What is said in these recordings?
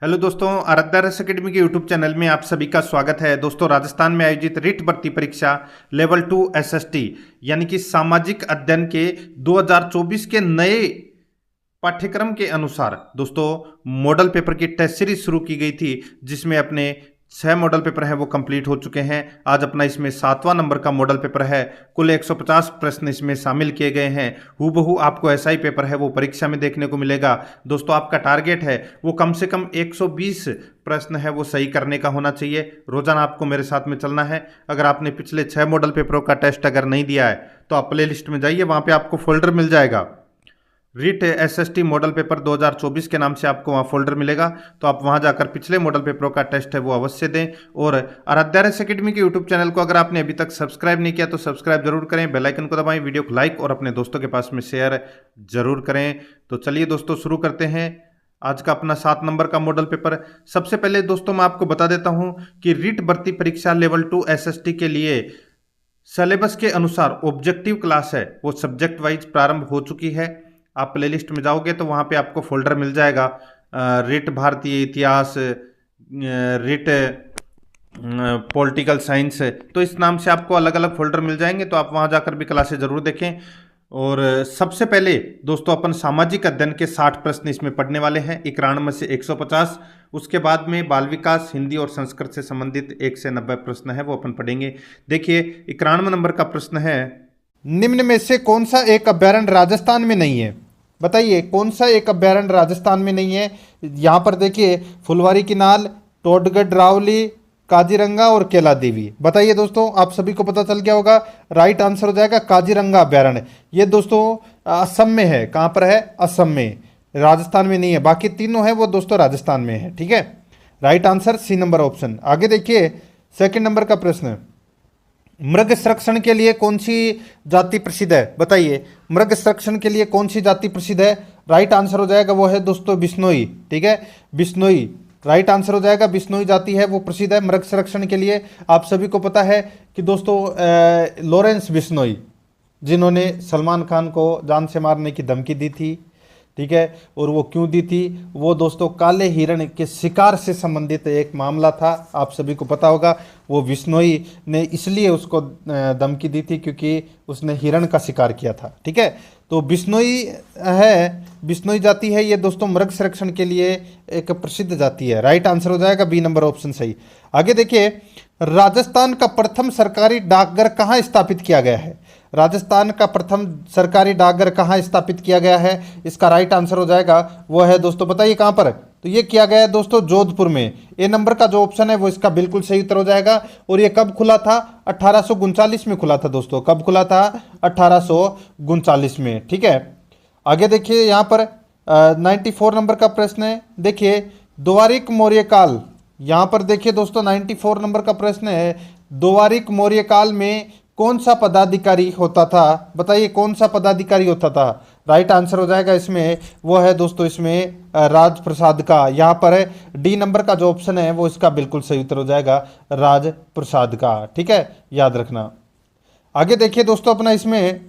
Hello दोस्तों, आराध्या रस academy के यूट्यूब चैनल में आप सभी का स्वागत है। दोस्तों, राजस्थान में आयोजित रिट भर्ती परीक्षा लेवल 2 एसएसटी यानी कि सामाजिक अध्ययन के 2024 के नए पाठ्यक्रम के अनुसार दोस्तों मॉडल पेपर की टेस्ट सीरीज शुरू की गई थी, जिसमें अपने 6 मॉडल पेपर हैं वो कंप्लीट हो चुके हैं। आज अपना इसमें 7वां नंबर का मॉडल पेपर है। कुल 150 प्रश्न इसमें शामिल किए गए हैं। हूबहू आपको ऐसा ही पेपर है वो परीक्षा में देखने को मिलेगा। दोस्तों, आपका टारगेट है वो कम से कम 120 प्रश्न है वो सही करने का होना चाहिए। रोजाना आपको मेरे साथ में चलना है। अगर आपने पिछले 6 मॉडल पेपरों का टेस्ट अगर नहीं दिया है तो आप प्ले लिस्ट में जाइए, वहाँ पे आपको फोल्डर मिल जाएगा। रिट एसएसटी मॉडल पेपर 2024 के नाम से आपको वहाँ फोल्डर मिलेगा, तो आप वहाँ जाकर पिछले मॉडल पेपरों का टेस्ट है वो अवश्य दें। और आराध्या रस अकेडमी के यूट्यूब चैनल को अगर आपने अभी तक सब्सक्राइब नहीं किया तो सब्सक्राइब जरूर करें, बेल आइकन को दबाएं, वीडियो को लाइक और अपने दोस्तों के पास में शेयर जरूर करें। तो चलिए दोस्तों, शुरू करते हैं आज का अपना 7 नंबर का मॉडल पेपर। सबसे पहले दोस्तों मैं आपको बता देता हूँ कि रिट भर्ती परीक्षा लेवल 2 एसएसटी के लिए सिलेबस के अनुसार ऑब्जेक्टिव क्लास है वो सब्जेक्ट वाइज प्रारंभ हो चुकी है। आप प्लेलिस्ट में जाओगे तो वहाँ पे आपको फोल्डर मिल जाएगा, रिट भारतीय इतिहास, रिट पॉलिटिकल साइंस, तो इस नाम से आपको अलग अलग फोल्डर मिल जाएंगे। तो आप वहाँ जाकर भी क्लासेस ज़रूर देखें। और सबसे पहले दोस्तों अपन सामाजिक अध्ययन के 60 प्रश्न इसमें पढ़ने वाले हैं, 91 में से 150। उसके बाद में बाल विकास, हिंदी और संस्कृत से संबंधित 1 से 90 प्रश्न है वो अपन पढ़ेंगे। देखिए 91 नंबर का प्रश्न है, निम्न में से कौन सा एक अभ्यारण्य राजस्थान में नहीं है? बताइए कौन सा एक अभ्यारण्य राजस्थान में नहीं है। यहाँ पर देखिए फुलवारी किनाल, टोडगढ़ रावली, काजीरंगा और केला देवी। बताइए दोस्तों, आप सभी को पता चल गया होगा। राइट आंसर हो जाएगा काजीरंगा अभ्यारण्य। ये दोस्तों असम में है। कहाँ पर है? असम में, राजस्थान में नहीं है। बाकी तीनों है वो दोस्तों राजस्थान में है। ठीक है, right answer C number option. आगे देखिए सेकंड नंबर का प्रश्न, मृग संरक्षण के लिए कौन सी जाति प्रसिद्ध है? बताइए मृग संरक्षण के लिए कौन सी जाति प्रसिद्ध है? राइट आंसर हो जाएगा वो है दोस्तों बिश्नोई। ठीक है, बिश्नोई राइट आंसर हो जाएगा। बिश्नोई जाति है वो प्रसिद्ध है मृग संरक्षण के लिए। आप सभी को पता है कि दोस्तों लॉरेंस बिश्नोई, जिन्होंने सलमान खान को जान से मारने की धमकी दी थी, ठीक है, और वो क्यों दी थी? वो दोस्तों काले हिरण के शिकार से संबंधित एक मामला था, आप सभी को पता होगा। वो बिश्नोई ने इसलिए उसको धमकी दी थी क्योंकि उसने हिरण का शिकार किया था। ठीक है, तो बिश्नोई है, बिश्नोई जाति है ये दोस्तों मृग संरक्षण के लिए एक प्रसिद्ध जाति है। राइट आंसर हो जाएगा बी नंबर ऑप्शन सही। आगे देखिए, राजस्थान का प्रथम सरकारी डाकघर कहाँ स्थापित किया गया है? राजस्थान का प्रथम सरकारी डाकघर कहाँ स्थापित किया गया है? इसका राइट आंसर हो जाएगा वो है दोस्तों, बताइए कहाँ पर? तो ये किया गया है दोस्तों जोधपुर में। ए नंबर का जो ऑप्शन है वो इसका बिल्कुल सही उत्तर हो जाएगा। और ये कब खुला था? 1839 में खुला था दोस्तों। कब खुला था? 1839 में। ठीक है, आगे देखिए यहाँ पर 94 नंबर का प्रश्न है। देखिए द्वारिक मौर्य काल, यहाँ पर देखिए दोस्तों 94 नंबर का प्रश्न है, द्वारिक मौर्य काल में कौन सा पदाधिकारी होता था? बताइए कौन सा पदाधिकारी होता था? राइट आंसर हो जाएगा इसमें वो है दोस्तों इसमें राज प्रसाद का। यहाँ पर है डी नंबर का जो ऑप्शन है वो इसका बिल्कुल सही उत्तर हो जाएगा राज प्रसाद का। ठीक है, याद रखना। आगे देखिए दोस्तों अपना इसमें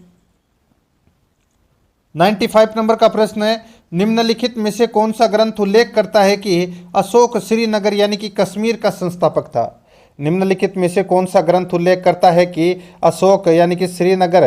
95 नंबर का प्रश्न है, निम्नलिखित में से कौन सा ग्रंथ उल्लेख करता है कि अशोक श्रीनगर यानी कि कश्मीर का संस्थापक था? निम्नलिखित में से कौन सा ग्रंथ उल्लेख करता है कि अशोक यानी कि श्रीनगर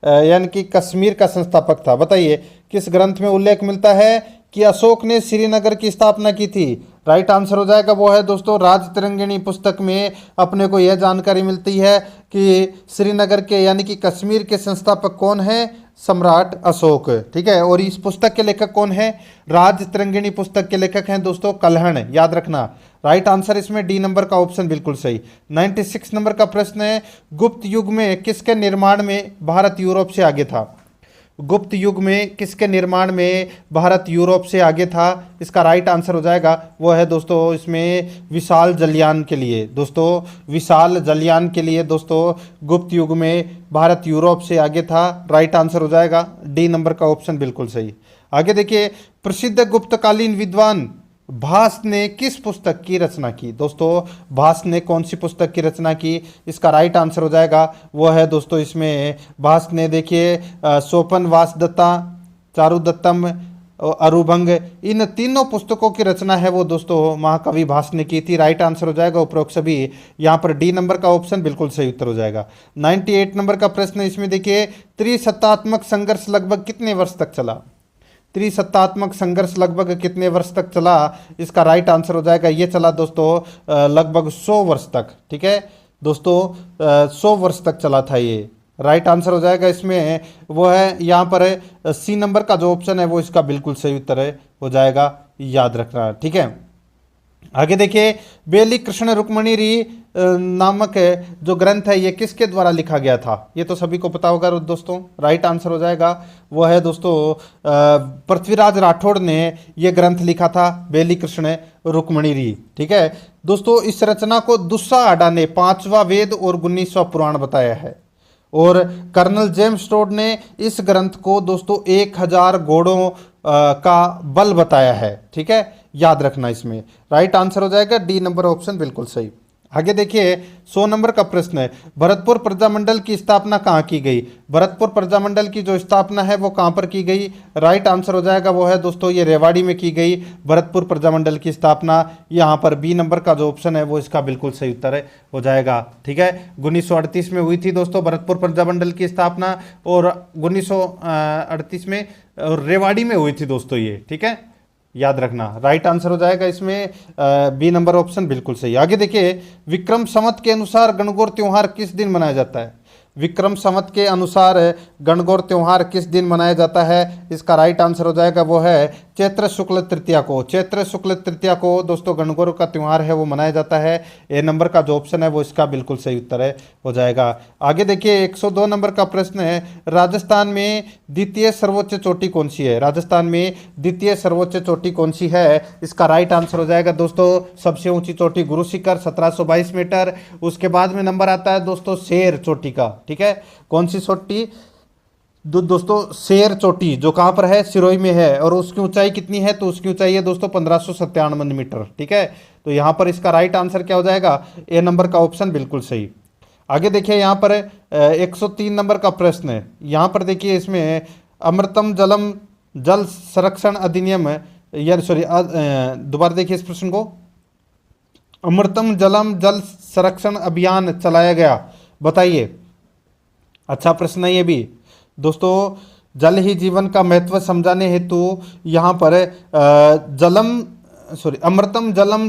यानी कि कश्मीर का संस्थापक था? बताइए किस ग्रंथ में उल्लेख मिलता है कि अशोक ने श्रीनगर की स्थापना की थी? राइट आंसर हो जाएगा वो है दोस्तों राजतरंगिणी पुस्तक में अपने को यह जानकारी मिलती है कि श्रीनगर के यानी कि कश्मीर के संस्थापक कौन है? सम्राट अशोक। ठीक है, और इस पुस्तक के लेखक कौन है? राजतरंगिणी पुस्तक के लेखक हैं दोस्तों कल्हण। याद रखना, राइट आंसर इसमें डी नंबर का ऑप्शन बिल्कुल सही। 96 नंबर का प्रश्न है, गुप्त युग में किसके निर्माण में भारत यूरोप से आगे था? गुप्त युग में किसके निर्माण में भारत यूरोप से आगे था? इसका राइट आंसर हो जाएगा वो है दोस्तों इसमें विशाल जलयान के लिए। दोस्तों विशाल जलयान के लिए दोस्तों गुप्त युग में भारत यूरोप से आगे था। राइट आंसर हो जाएगा डी नंबर का ऑप्शन बिल्कुल सही। आगे देखिए, प्रसिद्ध गुप्तकालीन विद्वान भास ने किस पुस्तक की रचना की? दोस्तों भास ने कौन सी पुस्तक की रचना की? इसका राइट आंसर हो जाएगा वो है दोस्तों इसमें भास ने देखिए सोपन वासदत्ता, चारुदत्तम, और अरुभंग, इन तीनों पुस्तकों की रचना है वो दोस्तों महाकवि भास ने की थी। राइट आंसर हो जाएगा उपरोक्त सभी। यहाँ पर डी नंबर का ऑप्शन बिल्कुल सही उत्तर हो जाएगा। 98 नंबर का प्रश्न इसमें देखिए, त्रिसत्तात्मक संघर्ष लगभग कितने वर्ष तक चला? त्रिसत्तात्मक संघर्ष लगभग कितने वर्ष तक चला? इसका राइट आंसर हो जाएगा, ये चला दोस्तों लगभग 100 वर्ष तक। ठीक है दोस्तों, 100 वर्ष तक चला था ये। राइट आंसर हो जाएगा इसमें वो है यहाँ पर सी नंबर का जो ऑप्शन है वो इसका बिल्कुल सही उत्तर है हो जाएगा, याद रखना। ठीक है, आगे देखिए, बेली कृष्ण रुक्मणी री नामक जो ग्रंथ है ये किसके द्वारा लिखा गया था? ये तो सभी को पता होगा दोस्तों। राइट आंसर हो जाएगा वो है दोस्तों पृथ्वीराज राठौड़ ने ये ग्रंथ लिखा था, बेली कृष्ण रुक्मणी री। ठीक है दोस्तों, इस रचना को दुस्सा आडा ने 5वां वेद और 19वां पुराण बताया है, और कर्नल जेम्स टोड ने इस ग्रंथ को दोस्तों 1000 घोड़ों का बल बताया है। ठीक है, याद रखना इसमें। राइट आंसर हो जाएगा डी नंबर ऑप्शन बिल्कुल सही। आगे देखिए, 100 नंबर का प्रश्न है, भरतपुर प्रजामंडल की स्थापना कहाँ की गई? भरतपुर प्रजामंडल की जो स्थापना है वो कहाँ पर की गई? राइट आंसर हो जाएगा वो है दोस्तों ये रेवाड़ी में की गई भरतपुर प्रजामंडल की स्थापना। यहाँ पर बी नंबर का जो ऑप्शन है वो इसका बिल्कुल सही उत्तर है हो जाएगा। ठीक है, 1938 में हुई थी दोस्तों भरतपुर प्रजामंडल की स्थापना, और 1938 में रेवाड़ी में हुई थी दोस्तों ये। ठीक है, याद रखना। राइट आंसर हो जाएगा इसमें बी नंबर ऑप्शन बिल्कुल सही। आगे देखिए, विक्रम संवत के अनुसार गणगौर त्योहार किस दिन मनाया जाता है? विक्रम संवत के अनुसार गणगौर त्योहार किस दिन मनाया जाता है? इसका राइट आंसर हो जाएगा वो है चैत्र शुक्ल तृतीया को। चैत्र शुक्ल तृतीया को दोस्तों गणगौर का त्यौहार है वो मनाया जाता है। ए नंबर का जो ऑप्शन है वो इसका बिल्कुल सही उत्तर है हो जाएगा। आगे देखिए, 102 नंबर का प्रश्न है, राजस्थान में द्वितीय सर्वोच्च चोटी कौन सी है? राजस्थान में द्वितीय सर्वोच्च चोटी कौन सी है? इसका राइट आंसर हो जाएगा दोस्तों सबसे ऊंची चोटी गुरु शिखर 1722 मीटर। उसके बाद में नंबर आता है दोस्तों शेर चोटी का। ठीक है, कौन सी चोटी? दोस्तों शेर चोटी, जो कहाँ पर है? सिरोही में है, और उसकी ऊंचाई कितनी है? तो उसकी ऊंचाई है दोस्तों 1597 मीटर। ठीक है, तो यहाँ पर इसका राइट आंसर क्या हो जाएगा? ए नंबर का ऑप्शन बिल्कुल सही। आगे देखिए, यहाँ पर 103 नंबर का प्रश्न है। यहाँ पर देखिए, इसमें अमृतम जलम जल संरक्षण अधिनियम, या सॉरी दोबारा देखिए इस प्रश्न को, अमृतम जलम जल संरक्षण अभियान चलाया गया, बताइए। अच्छा प्रश्न है ये भी दोस्तों। जल ही जीवन का महत्व समझाने हेतु यहाँ पर अमृतम जलम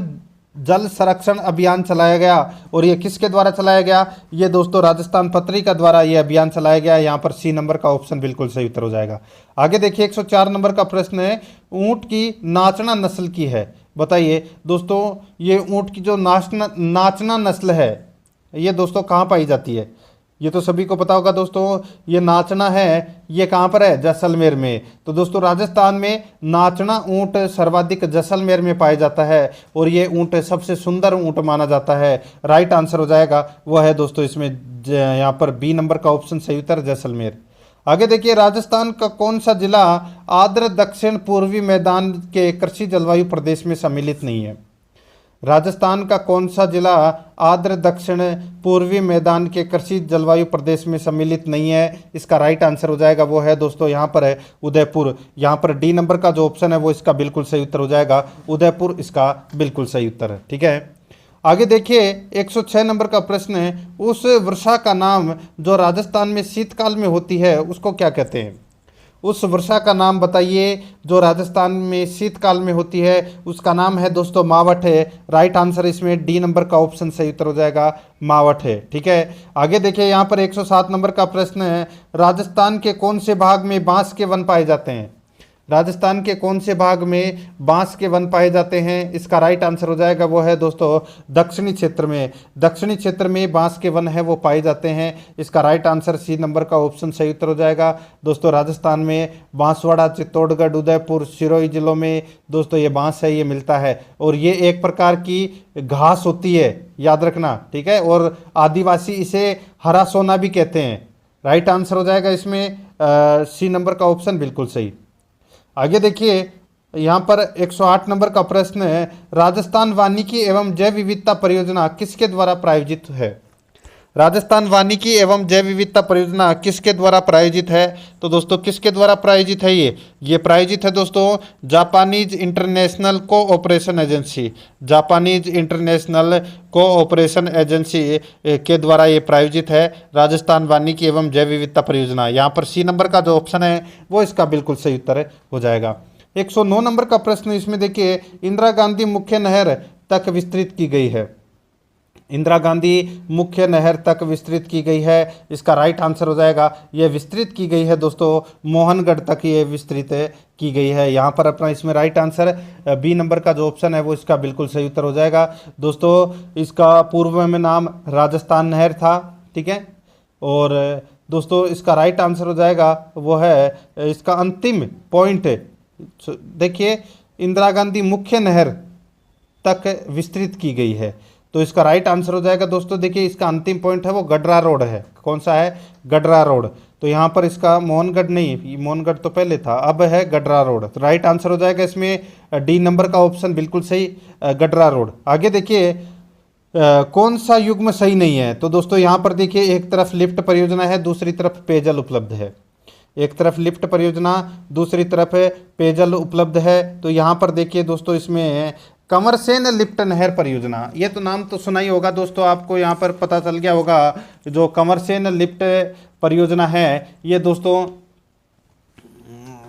जल संरक्षण अभियान चलाया गया, और ये किसके द्वारा चलाया गया? ये दोस्तों राजस्थान पत्रिका द्वारा ये अभियान चलाया गया। यहाँ पर सी नंबर का ऑप्शन बिल्कुल सही उत्तर हो जाएगा। आगे देखिए, 104 नंबर का प्रश्न है, ऊंट की नाचना नस्ल की है, बताइए दोस्तों। ये ऊंट की जो नाचना नस्ल है ये दोस्तों कहाँ पाई जाती है? ये तो सभी को पता होगा दोस्तों। ये नाचना है ये कहाँ पर है? जैसलमेर में। तो दोस्तों राजस्थान में नाचना ऊंट सर्वाधिक जैसलमेर में पाया जाता है, और ये ऊंट सबसे सुंदर ऊंट माना जाता है। राइट आंसर हो जाएगा वो है दोस्तों इसमें यहाँ पर बी नंबर का ऑप्शन सही उत्तर जैसलमेर। आगे देखिए, राजस्थान का कौन सा जिला आर्द्र दक्षिण पूर्वी मैदान के कृषि जलवायु प्रदेश में सम्मिलित नहीं है? राजस्थान का कौन सा जिला आर्द्र दक्षिण पूर्वी मैदान के कृषि जलवायु प्रदेश में सम्मिलित नहीं है? इसका राइट आंसर हो जाएगा वो है दोस्तों यहाँ पर है उदयपुर। यहाँ पर डी नंबर का जो ऑप्शन है वो इसका बिल्कुल सही उत्तर हो जाएगा उदयपुर, इसका बिल्कुल सही उत्तर है। ठीक है, आगे देखिए, 106 नंबर का प्रश्न है, उस वर्षा का नाम जो राजस्थान में शीतकाल में होती है उसको क्या कहते हैं? उस वर्षा का नाम बताइए जो राजस्थान में शीतकाल में होती है, उसका नाम है दोस्तों मावठ है। राइट आंसर इसमें डी नंबर का ऑप्शन सही उत्तर हो जाएगा मावठ है। ठीक है, आगे देखिए, यहाँ पर 107 नंबर का प्रश्न है, राजस्थान के कौन से भाग में बांस के वन पाए जाते हैं? राजस्थान के कौन से भाग में बांस के वन पाए जाते हैं? इसका राइट आंसर हो जाएगा वो है दोस्तों दक्षिणी क्षेत्र में। दक्षिणी क्षेत्र में बांस के वन है वो पाए जाते हैं। इसका राइट आंसर सी नंबर का ऑप्शन सही उत्तर हो जाएगा दोस्तों। राजस्थान में बांसवाड़ा, चित्तौड़गढ़, उदयपुर, सिरोही जिलों में दोस्तों ये बांस है ये मिलता है, और ये एक प्रकार की घास होती है, याद रखना। ठीक है, और आदिवासी इसे हरा सोना भी कहते हैं। राइट आंसर हो जाएगा इसमें सी नंबर का ऑप्शन बिल्कुल सही। आगे देखिए, यहाँ पर 108 नंबर का प्रश्न है, राजस्थान वानिकी एवं जैव विविधता परियोजना किसके द्वारा प्रायोजित है? राजस्थान वानिकी एवं जैव विविधता परियोजना किसके द्वारा प्रायोजित है? तो दोस्तों किसके द्वारा प्रायोजित है ये प्रायोजित है दोस्तों Japanese international cooperation agency, Japanese international cooperation agency के द्वारा ये प्रायोजित है राजस्थान वानिकी एवं जैव विविधता परियोजना। यहाँ पर सी नंबर का जो ऑप्शन है वो इसका बिल्कुल सही उत्तर हो जाएगा। 109 नंबर का प्रश्न इसमें देखिए, इंदिरा गांधी मुख्य नहर तक विस्तृत की गई है। इंदिरा गांधी मुख्य नहर तक विस्तृत की गई है, इसका राइट आंसर हो जाएगा ये विस्तृत की गई है दोस्तों मोहनगढ़ तक ये विस्तृत की गई है। यहाँ पर अपना इसमें राइट आंसर बी नंबर का जो ऑप्शन है वो इसका बिल्कुल सही उत्तर हो जाएगा। दोस्तों इसका पूर्व में नाम राजस्थान नहर था, ठीक है। और दोस्तों इसका राइट आंसर हो जाएगा वो है इसका अंतिम पॉइंट देखिए, इंदिरा गांधी मुख्य नहर तक विस्तृत की गई है, तो इसका राइट आंसर हो जाएगा दोस्तों देखिए इसका अंतिम पॉइंट है वो गडरा रोड है। कौन सा है? गडरा रोड। तो यहाँ पर इसका मोहनगढ़ नहीं, मोहनगढ़ तो पहले था, अब है गडरा रोड। तो राइट आंसर हो जाएगा इसमें डी नंबर का ऑप्शन बिल्कुल सही, गडरा रोड। आगे देखिए कौन सा युग्म सही नहीं है? तो दोस्तों यहाँ पर देखिए एक तरफ लिफ्ट परियोजना है, दूसरी तरफ पेयजल उपलब्ध है। एक तरफ लिफ्ट परियोजना, दूसरी तरफ पेयजल उपलब्ध है। तो यहाँ पर देखिए दोस्तों इसमें कंवरसेन लिफ्ट नहर परियोजना, ये तो नाम तो सुना ही होगा दोस्तों, आपको यहाँ पर पता चल गया होगा। जो कंवरसेन लिफ्ट परियोजना है ये दोस्तों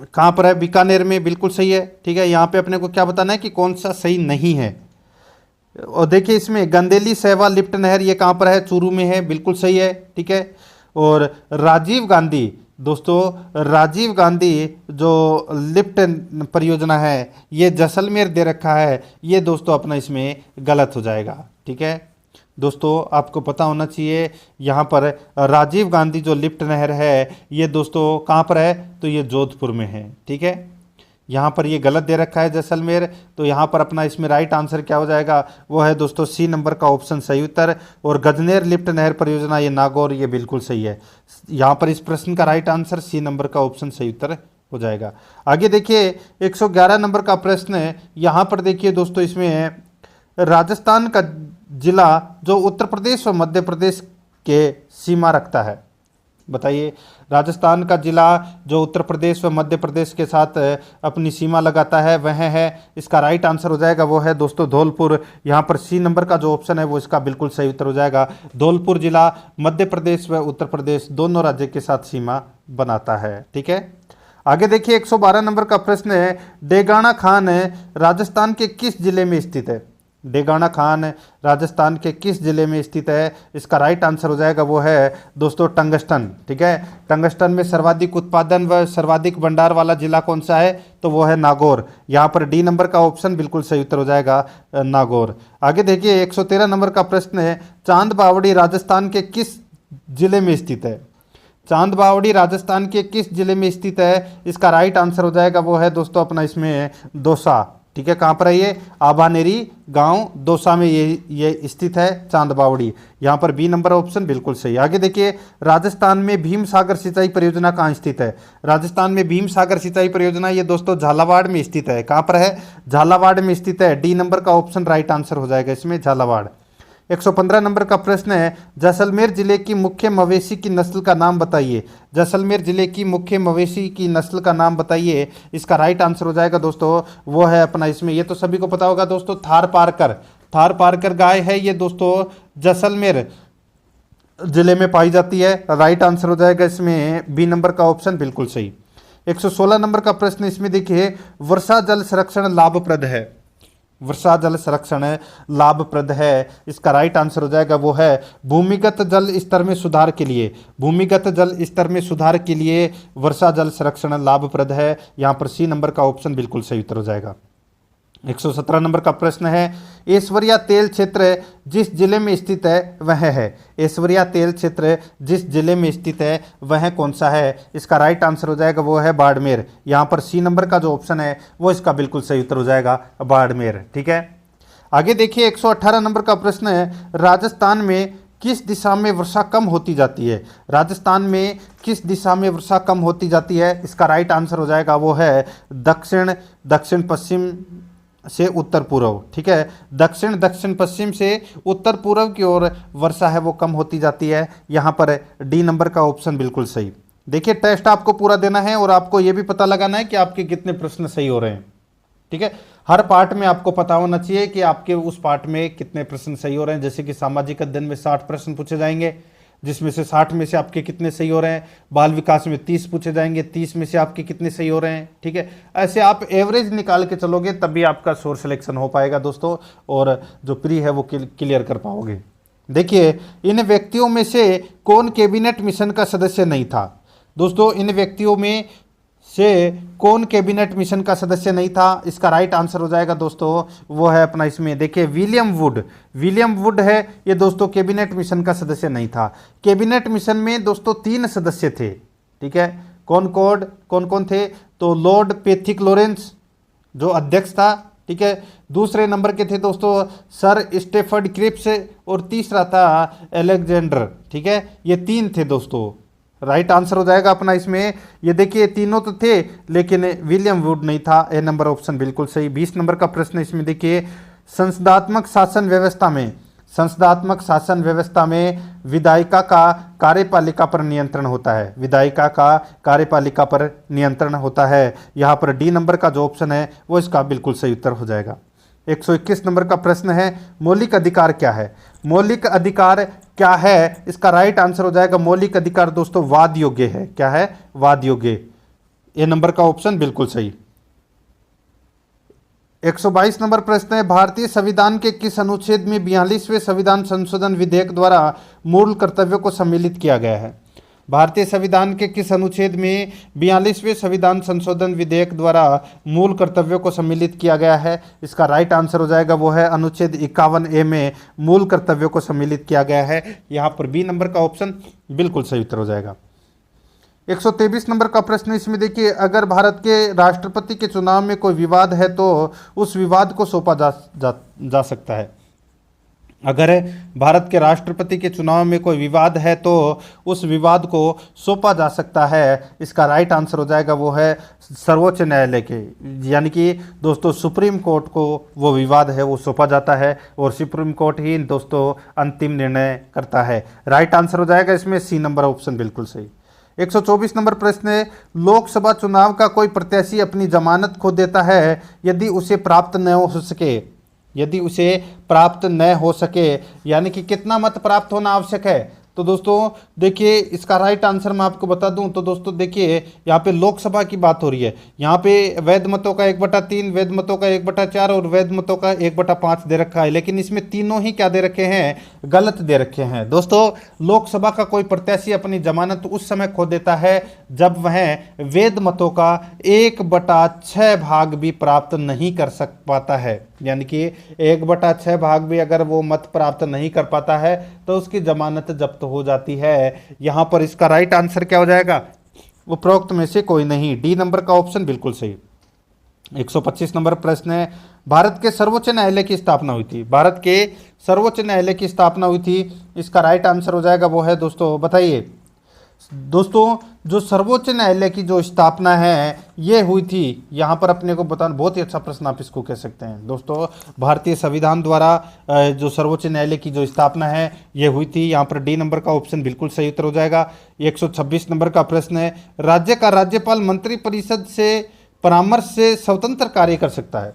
कहाँ पर है? बीकानेर में, बिल्कुल सही है, ठीक है। यहाँ पे अपने को क्या बताना है कि कौन सा सही नहीं है। और देखिए इसमें गंदेली सहवा लिफ्ट नहर ये कहाँ पर है? चूरू में है, बिल्कुल सही है, ठीक है। और राजीव गांधी दोस्तों, राजीव गांधी जो लिफ्ट परियोजना है ये जैसलमेर दे रखा है, ये दोस्तों अपना इसमें गलत हो जाएगा, ठीक है। दोस्तों आपको पता होना चाहिए यहाँ पर राजीव गांधी जो लिफ्ट नहर है ये दोस्तों कहाँ पर है? तो ये जोधपुर में है, ठीक है। यहाँ पर ये गलत दे रखा है जैसलमेर, तो यहाँ पर अपना इसमें राइट आंसर क्या हो जाएगा? वो है दोस्तों सी नंबर का ऑप्शन सही उत्तर। और गजनेर लिफ्ट नहर परियोजना ये नागौर, ये बिल्कुल सही है। यहाँ पर इस प्रश्न का राइट आंसर सी नंबर का ऑप्शन सही उत्तर हो जाएगा। आगे देखिए 111 नंबर का प्रश्न है। यहाँ पर देखिए दोस्तों इसमें राजस्थान का जिला जो उत्तर प्रदेश और मध्य प्रदेश के सीमा रखता है, बताइए। राजस्थान का जिला जो उत्तर प्रदेश व मध्य प्रदेश के साथ अपनी सीमा लगाता है वह है, इसका राइट आंसर हो जाएगा वो है दोस्तों धौलपुर। यहाँ पर सी नंबर का जो ऑप्शन है वो इसका बिल्कुल सही उत्तर हो जाएगा। धौलपुर जिला मध्य प्रदेश व उत्तर प्रदेश दोनों राज्य के साथ सीमा बनाता है, ठीक है। आगे देखिए 112 नंबर का प्रश्न है, डेगाना खान राजस्थान के किस जिले में स्थित है? डेगाना खान राजस्थान के किस जिले में स्थित है? इसका राइट आंसर हो जाएगा वो है दोस्तों टंगस्टन, ठीक है। टंगस्टन में सर्वाधिक उत्पादन व सर्वाधिक भंडार वाला जिला कौन सा है? तो वो है नागौर। यहाँ पर डी नंबर का ऑप्शन बिल्कुल सही उत्तर हो जाएगा नागौर। आगे देखिए 113 नंबर का प्रश्न है, चांद बावड़ी राजस्थान के किस जिले में स्थित है? चांद बावड़ी राजस्थान के किस जिले में स्थित है? इसका राइट आंसर हो जाएगा वो है दोस्तों अपना इसमें दौसा, ठीक है। कहाँ पर है ये? आबानेरी गांव दौसा में ये स्थित है चांद बावड़ी। यहाँ पर बी नंबर ऑप्शन बिल्कुल सही। आगे देखिए राजस्थान में भीम सागर सिंचाई परियोजना कहाँ स्थित है? राजस्थान में भीम सागर सिंचाई परियोजना ये दोस्तों झालावाड़ में स्थित है। कहाँ पर है? झालावाड़ में स्थित है। डी नंबर का ऑप्शन राइट आंसर हो जाएगा इसमें झालावाड़। 115 नंबर का प्रश्न है, जैसलमेर जिले की मुख्य मवेशी की नस्ल का नाम बताइए। जैसलमेर जिले की मुख्य मवेशी की नस्ल का नाम बताइए। इसका राइट आंसर हो जाएगा दोस्तों वो है अपना इसमें, ये तो सभी को पता होगा दोस्तों, थार पारकर। थार पारकर गाय है ये दोस्तों जैसलमेर जिले में पाई जाती है। राइट आंसर हो जाएगा इसमें बी नंबर का ऑप्शन बिल्कुल सही। 116 नंबर का प्रश्न इसमें देखिए, वर्षा जल संरक्षण लाभप्रद है। वर्षा जल संरक्षण लाभप्रद है, इसका राइट आंसर हो जाएगा वो है भूमिगत जल स्तर में सुधार के लिए। भूमिगत जल स्तर में सुधार के लिए वर्षा जल संरक्षण लाभप्रद है। यहाँ पर सी नंबर का ऑप्शन बिल्कुल सही उत्तर हो जाएगा। 117 नंबर का प्रश्न है, ऐश्वर्या तेल क्षेत्र जिस जिले में स्थित है वह है। ऐश्वर्या तेल क्षेत्र जिस जिले में स्थित है वह कौन सा है? इसका राइट आंसर हो जाएगा वो है बाड़मेर। यहाँ पर सी नंबर का जो ऑप्शन है वो इसका बिल्कुल सही उत्तर हो जाएगा बाड़मेर, ठीक है। आगे देखिए 118 नंबर का प्रश्न है, राजस्थान में किस दिशा में वर्षा कम होती जाती है? राजस्थान में किस दिशा में वर्षा कम होती जाती है? इसका राइट आंसर हो जाएगा वो है दक्षिण पश्चिम से उत्तर पूर्व, ठीक है। दक्षिण दक्षिण पश्चिम से उत्तर पूर्व की ओर वर्षा है वो कम होती जाती है। यहाँ पर डी नंबर का ऑप्शन बिल्कुल सही। देखिए टेस्ट आपको पूरा देना है और आपको ये भी पता लगाना है कि आपके कितने प्रश्न सही हो रहे हैं, ठीक है। हर पार्ट में आपको पता होना चाहिए कि आपके उस पार्ट में कितने प्रश्न सही हो रहे हैं। जैसे कि सामाजिक अध्ययन में 60 प्रश्न पूछे जाएंगे, जिसमें से 60 में से आपके कितने सही हो रहे हैं। बाल विकास में 30 पूछे जाएंगे, 30 में से आपके कितने सही हो रहे हैं, ठीक है। ऐसे आप एवरेज निकाल के चलोगे तभी आपका सोर्स सिलेक्शन हो पाएगा दोस्तों, और जो प्री है वो क्लियर कर पाओगे। देखिए इन व्यक्तियों में से कौन कैबिनेट मिशन का सदस्य नहीं था। दोस्तों इन व्यक्तियों में से कौन कैबिनेट मिशन का सदस्य नहीं था, इसका राइट आंसर हो जाएगा दोस्तों वो है अपना, इसमें देखिए विलियम वुड। विलियम वुड है ये दोस्तों, कैबिनेट मिशन का सदस्य नहीं था। कैबिनेट मिशन में दोस्तों 3 सदस्य थे, ठीक है। कौन कौन थे, तो लॉर्ड पैथिक लॉरेंस जो अध्यक्ष था, ठीक है। दूसरे नंबर के थे दोस्तों सर स्टेफर्ड क्रिप्स, और तीसरा था अलेक्जेंडर, ठीक है। ये 3 थे दोस्तों। राइट आंसर हो जाएगा अपना इसमें, ये देखिए तीनों तो थे लेकिन विलियम वुड नहीं था। ए नंबर ऑप्शन बिल्कुल सही। 20 नंबर का प्रश्न इसमें देखिए, संसदात्मक शासन व्यवस्था में विधायिका का कार्यपालिका पर नियंत्रण होता है। विधायिका का कार्यपालिका पर नियंत्रण होता है। यहाँ पर डी नंबर का जो ऑप्शन है वो इसका बिल्कुल सही उत्तर हो जाएगा। 121 नंबर का प्रश्न है, मौलिक अधिकार क्या है। मौलिक अधिकार क्या है, इसका राइट आंसर हो जाएगा मौलिक अधिकार दोस्तों वाद योग्य है। क्या है, वाद योग्य। ए नंबर का ऑप्शन बिल्कुल सही। 122 नंबर प्रश्न है, भारतीय संविधान के किस अनुच्छेद में 42वें संविधान संशोधन विधेयक द्वारा मूल कर्तव्यों को सम्मिलित किया गया है। भारतीय संविधान के किस अनुच्छेद में 42वें संविधान संशोधन विधेयक द्वारा मूल कर्तव्यों को सम्मिलित किया गया है, इसका राइट आंसर हो जाएगा वो है अनुच्छेद 51A में मूल कर्तव्यों को सम्मिलित किया गया है। यहाँ पर बी नंबर का ऑप्शन बिल्कुल सही उत्तर हो जाएगा। 123 नंबर का प्रश्न इसमें देखिए, अगर भारत के राष्ट्रपति के चुनाव में कोई विवाद है तो उस विवाद को सौंपा जा सकता है। अगर भारत के राष्ट्रपति के चुनाव में कोई विवाद है तो उस विवाद को सौंपा जा सकता है। इसका राइट आंसर हो जाएगा वो है सर्वोच्च न्यायालय के, यानी कि दोस्तों सुप्रीम कोर्ट को वो विवाद है वो सौंपा जाता है और सुप्रीम कोर्ट ही दोस्तों अंतिम निर्णय करता है। राइट आंसर हो जाएगा इसमें सी नंबर ऑप्शन बिल्कुल सही। 124 नंबर प्रश्न है, लोकसभा चुनाव का कोई प्रत्याशी अपनी जमानत खो देता है यदि उसे प्राप्त न हो सके। यदि उसे प्राप्त न हो सके यानी कि कितना मत प्राप्त होना आवश्यक है, तो दोस्तों देखिए इसका राइट आंसर मैं आपको बता दूं तो दोस्तों देखिए यहाँ पे लोकसभा की बात हो रही है। यहाँ पे वैध मतों का 1/3, वैध मतों का 1/4 और वैध मतों का 1/5 दे रखा है, लेकिन इसमें तीनों ही क्या दे रखे हैं, गलत दे रखे हैं। दोस्तों लोकसभा का कोई प्रत्याशी अपनी जमानत उस समय खो देता है जब वह वैध मतों का 1/6 भाग भी प्राप्त नहीं कर पाता है, यानी कि 1/6 भाग भी अगर वो मत प्राप्त नहीं कर पाता है तो उसकी जमानत जब्त हो जाती है। यहां पर इसका राइट आंसर क्या हो जाएगा, उपरोक्त में से कोई नहीं, डी नंबर का ऑप्शन बिल्कुल सही। 125 नंबर प्रश्न है, भारत के सर्वोच्च न्यायालय की स्थापना हुई थी। भारत के सर्वोच्च न्यायालय की स्थापना हुई थी, इसका राइट आंसर हो जाएगा वो है दोस्तों, बताइए दोस्तों, जो सर्वोच्च न्यायालय की जो स्थापना है ये हुई थी, यहाँ पर अपने को बताना बहुत ही अच्छा प्रश्न आप इसको कह सकते हैं दोस्तों, भारतीय संविधान द्वारा जो सर्वोच्च न्यायालय की जो स्थापना है ये हुई थी। यहाँ पर डी नंबर का ऑप्शन बिल्कुल सही उत्तर हो जाएगा। 126 नंबर का प्रश्न है, राज्य का राज्यपाल मंत्रिपरिषद से परामर्श से स्वतंत्र कार्य कर सकता है।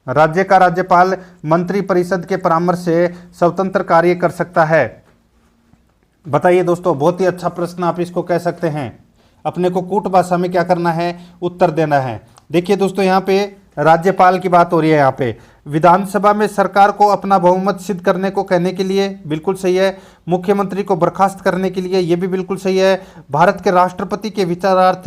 राज्य का राज्यपाल मंत्रिपरिषद के परामर्श से स्वतंत्र कार्य कर सकता है, बताइए दोस्तों। बहुत ही अच्छा प्रश्न आप इसको कह सकते हैं। अपने को कूट भाषा में क्या करना है, उत्तर देना है। देखिए दोस्तों यहाँ पे राज्यपाल की बात हो रही है। यहाँ पे विधानसभा में सरकार को अपना बहुमत सिद्ध करने को कहने के लिए बिल्कुल सही है। मुख्यमंत्री को बर्खास्त करने के लिए ये भी बिल्कुल सही है। भारत के राष्ट्रपति के विचारार्थ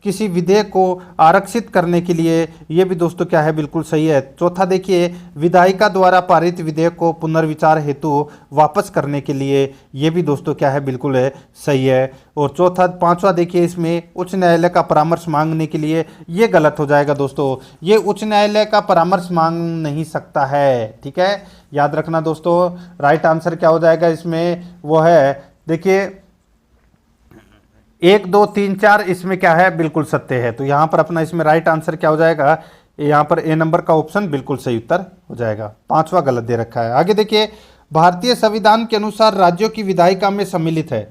किसी विधेयक को आरक्षित करने के लिए ये भी दोस्तों क्या है, बिल्कुल सही है। चौथा देखिए, विधायिका द्वारा पारित विधेयक को पुनर्विचार हेतु वापस करने के लिए ये भी दोस्तों क्या है, बिल्कुल है सही है। और चौथा पांचवा देखिए, इसमें उच्च न्यायालय का परामर्श मांगने के लिए ये गलत हो जाएगा दोस्तों, ये उच्च न्यायालय का परामर्श मांग नहीं सकता है, ठीक है, याद रखना दोस्तों। राइट आंसर क्या हो जाएगा इसमें, वो है देखिए 1 2 3 4 इसमें क्या है, बिल्कुल सत्य है। तो यहां पर अपना इसमें राइट आंसर क्या हो जाएगा, यहाँ पर ए नंबर का ऑप्शन बिल्कुल सही उत्तर हो जाएगा। पांचवा गलत दे रखा है। आगे देखिए, भारतीय संविधान के अनुसार राज्यों की विधायिका में सम्मिलित है।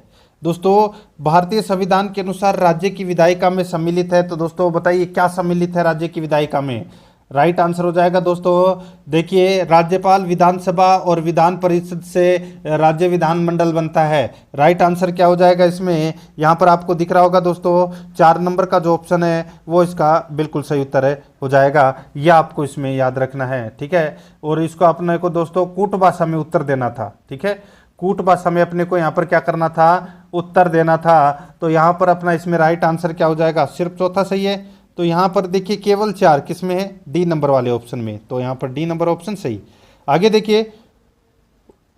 दोस्तों, भारतीय संविधान के अनुसार राज्य की विधायिका में सम्मिलित है, तो दोस्तों बताइए क्या सम्मिलित है राज्य की विधायिका में? राइट आंसर हो जाएगा दोस्तों, देखिए राज्यपाल, विधानसभा और विधान परिषद से राज्य विधानमंडल बनता है। राइट आंसर क्या हो जाएगा इसमें? यहाँ पर आपको दिख रहा होगा दोस्तों, 4 नंबर का जो ऑप्शन है वो इसका बिल्कुल सही उत्तर है हो जाएगा। यह आपको इसमें याद रखना है, ठीक है। और इसको अपने को दोस्तों कूट भाषा में उत्तर देना था, ठीक है। कूट भाषा में अपने को यहाँ पर क्या करना था? उत्तर देना था। तो यहाँ पर अपना इसमें राइट आंसर क्या हो जाएगा? सिर्फ चौथा सही है। तो यहाँ पर देखिए केवल 4 किस में है? डी नंबर वाले ऑप्शन में। तो यहाँ पर डी नंबर ऑप्शन सही। आगे देखिए,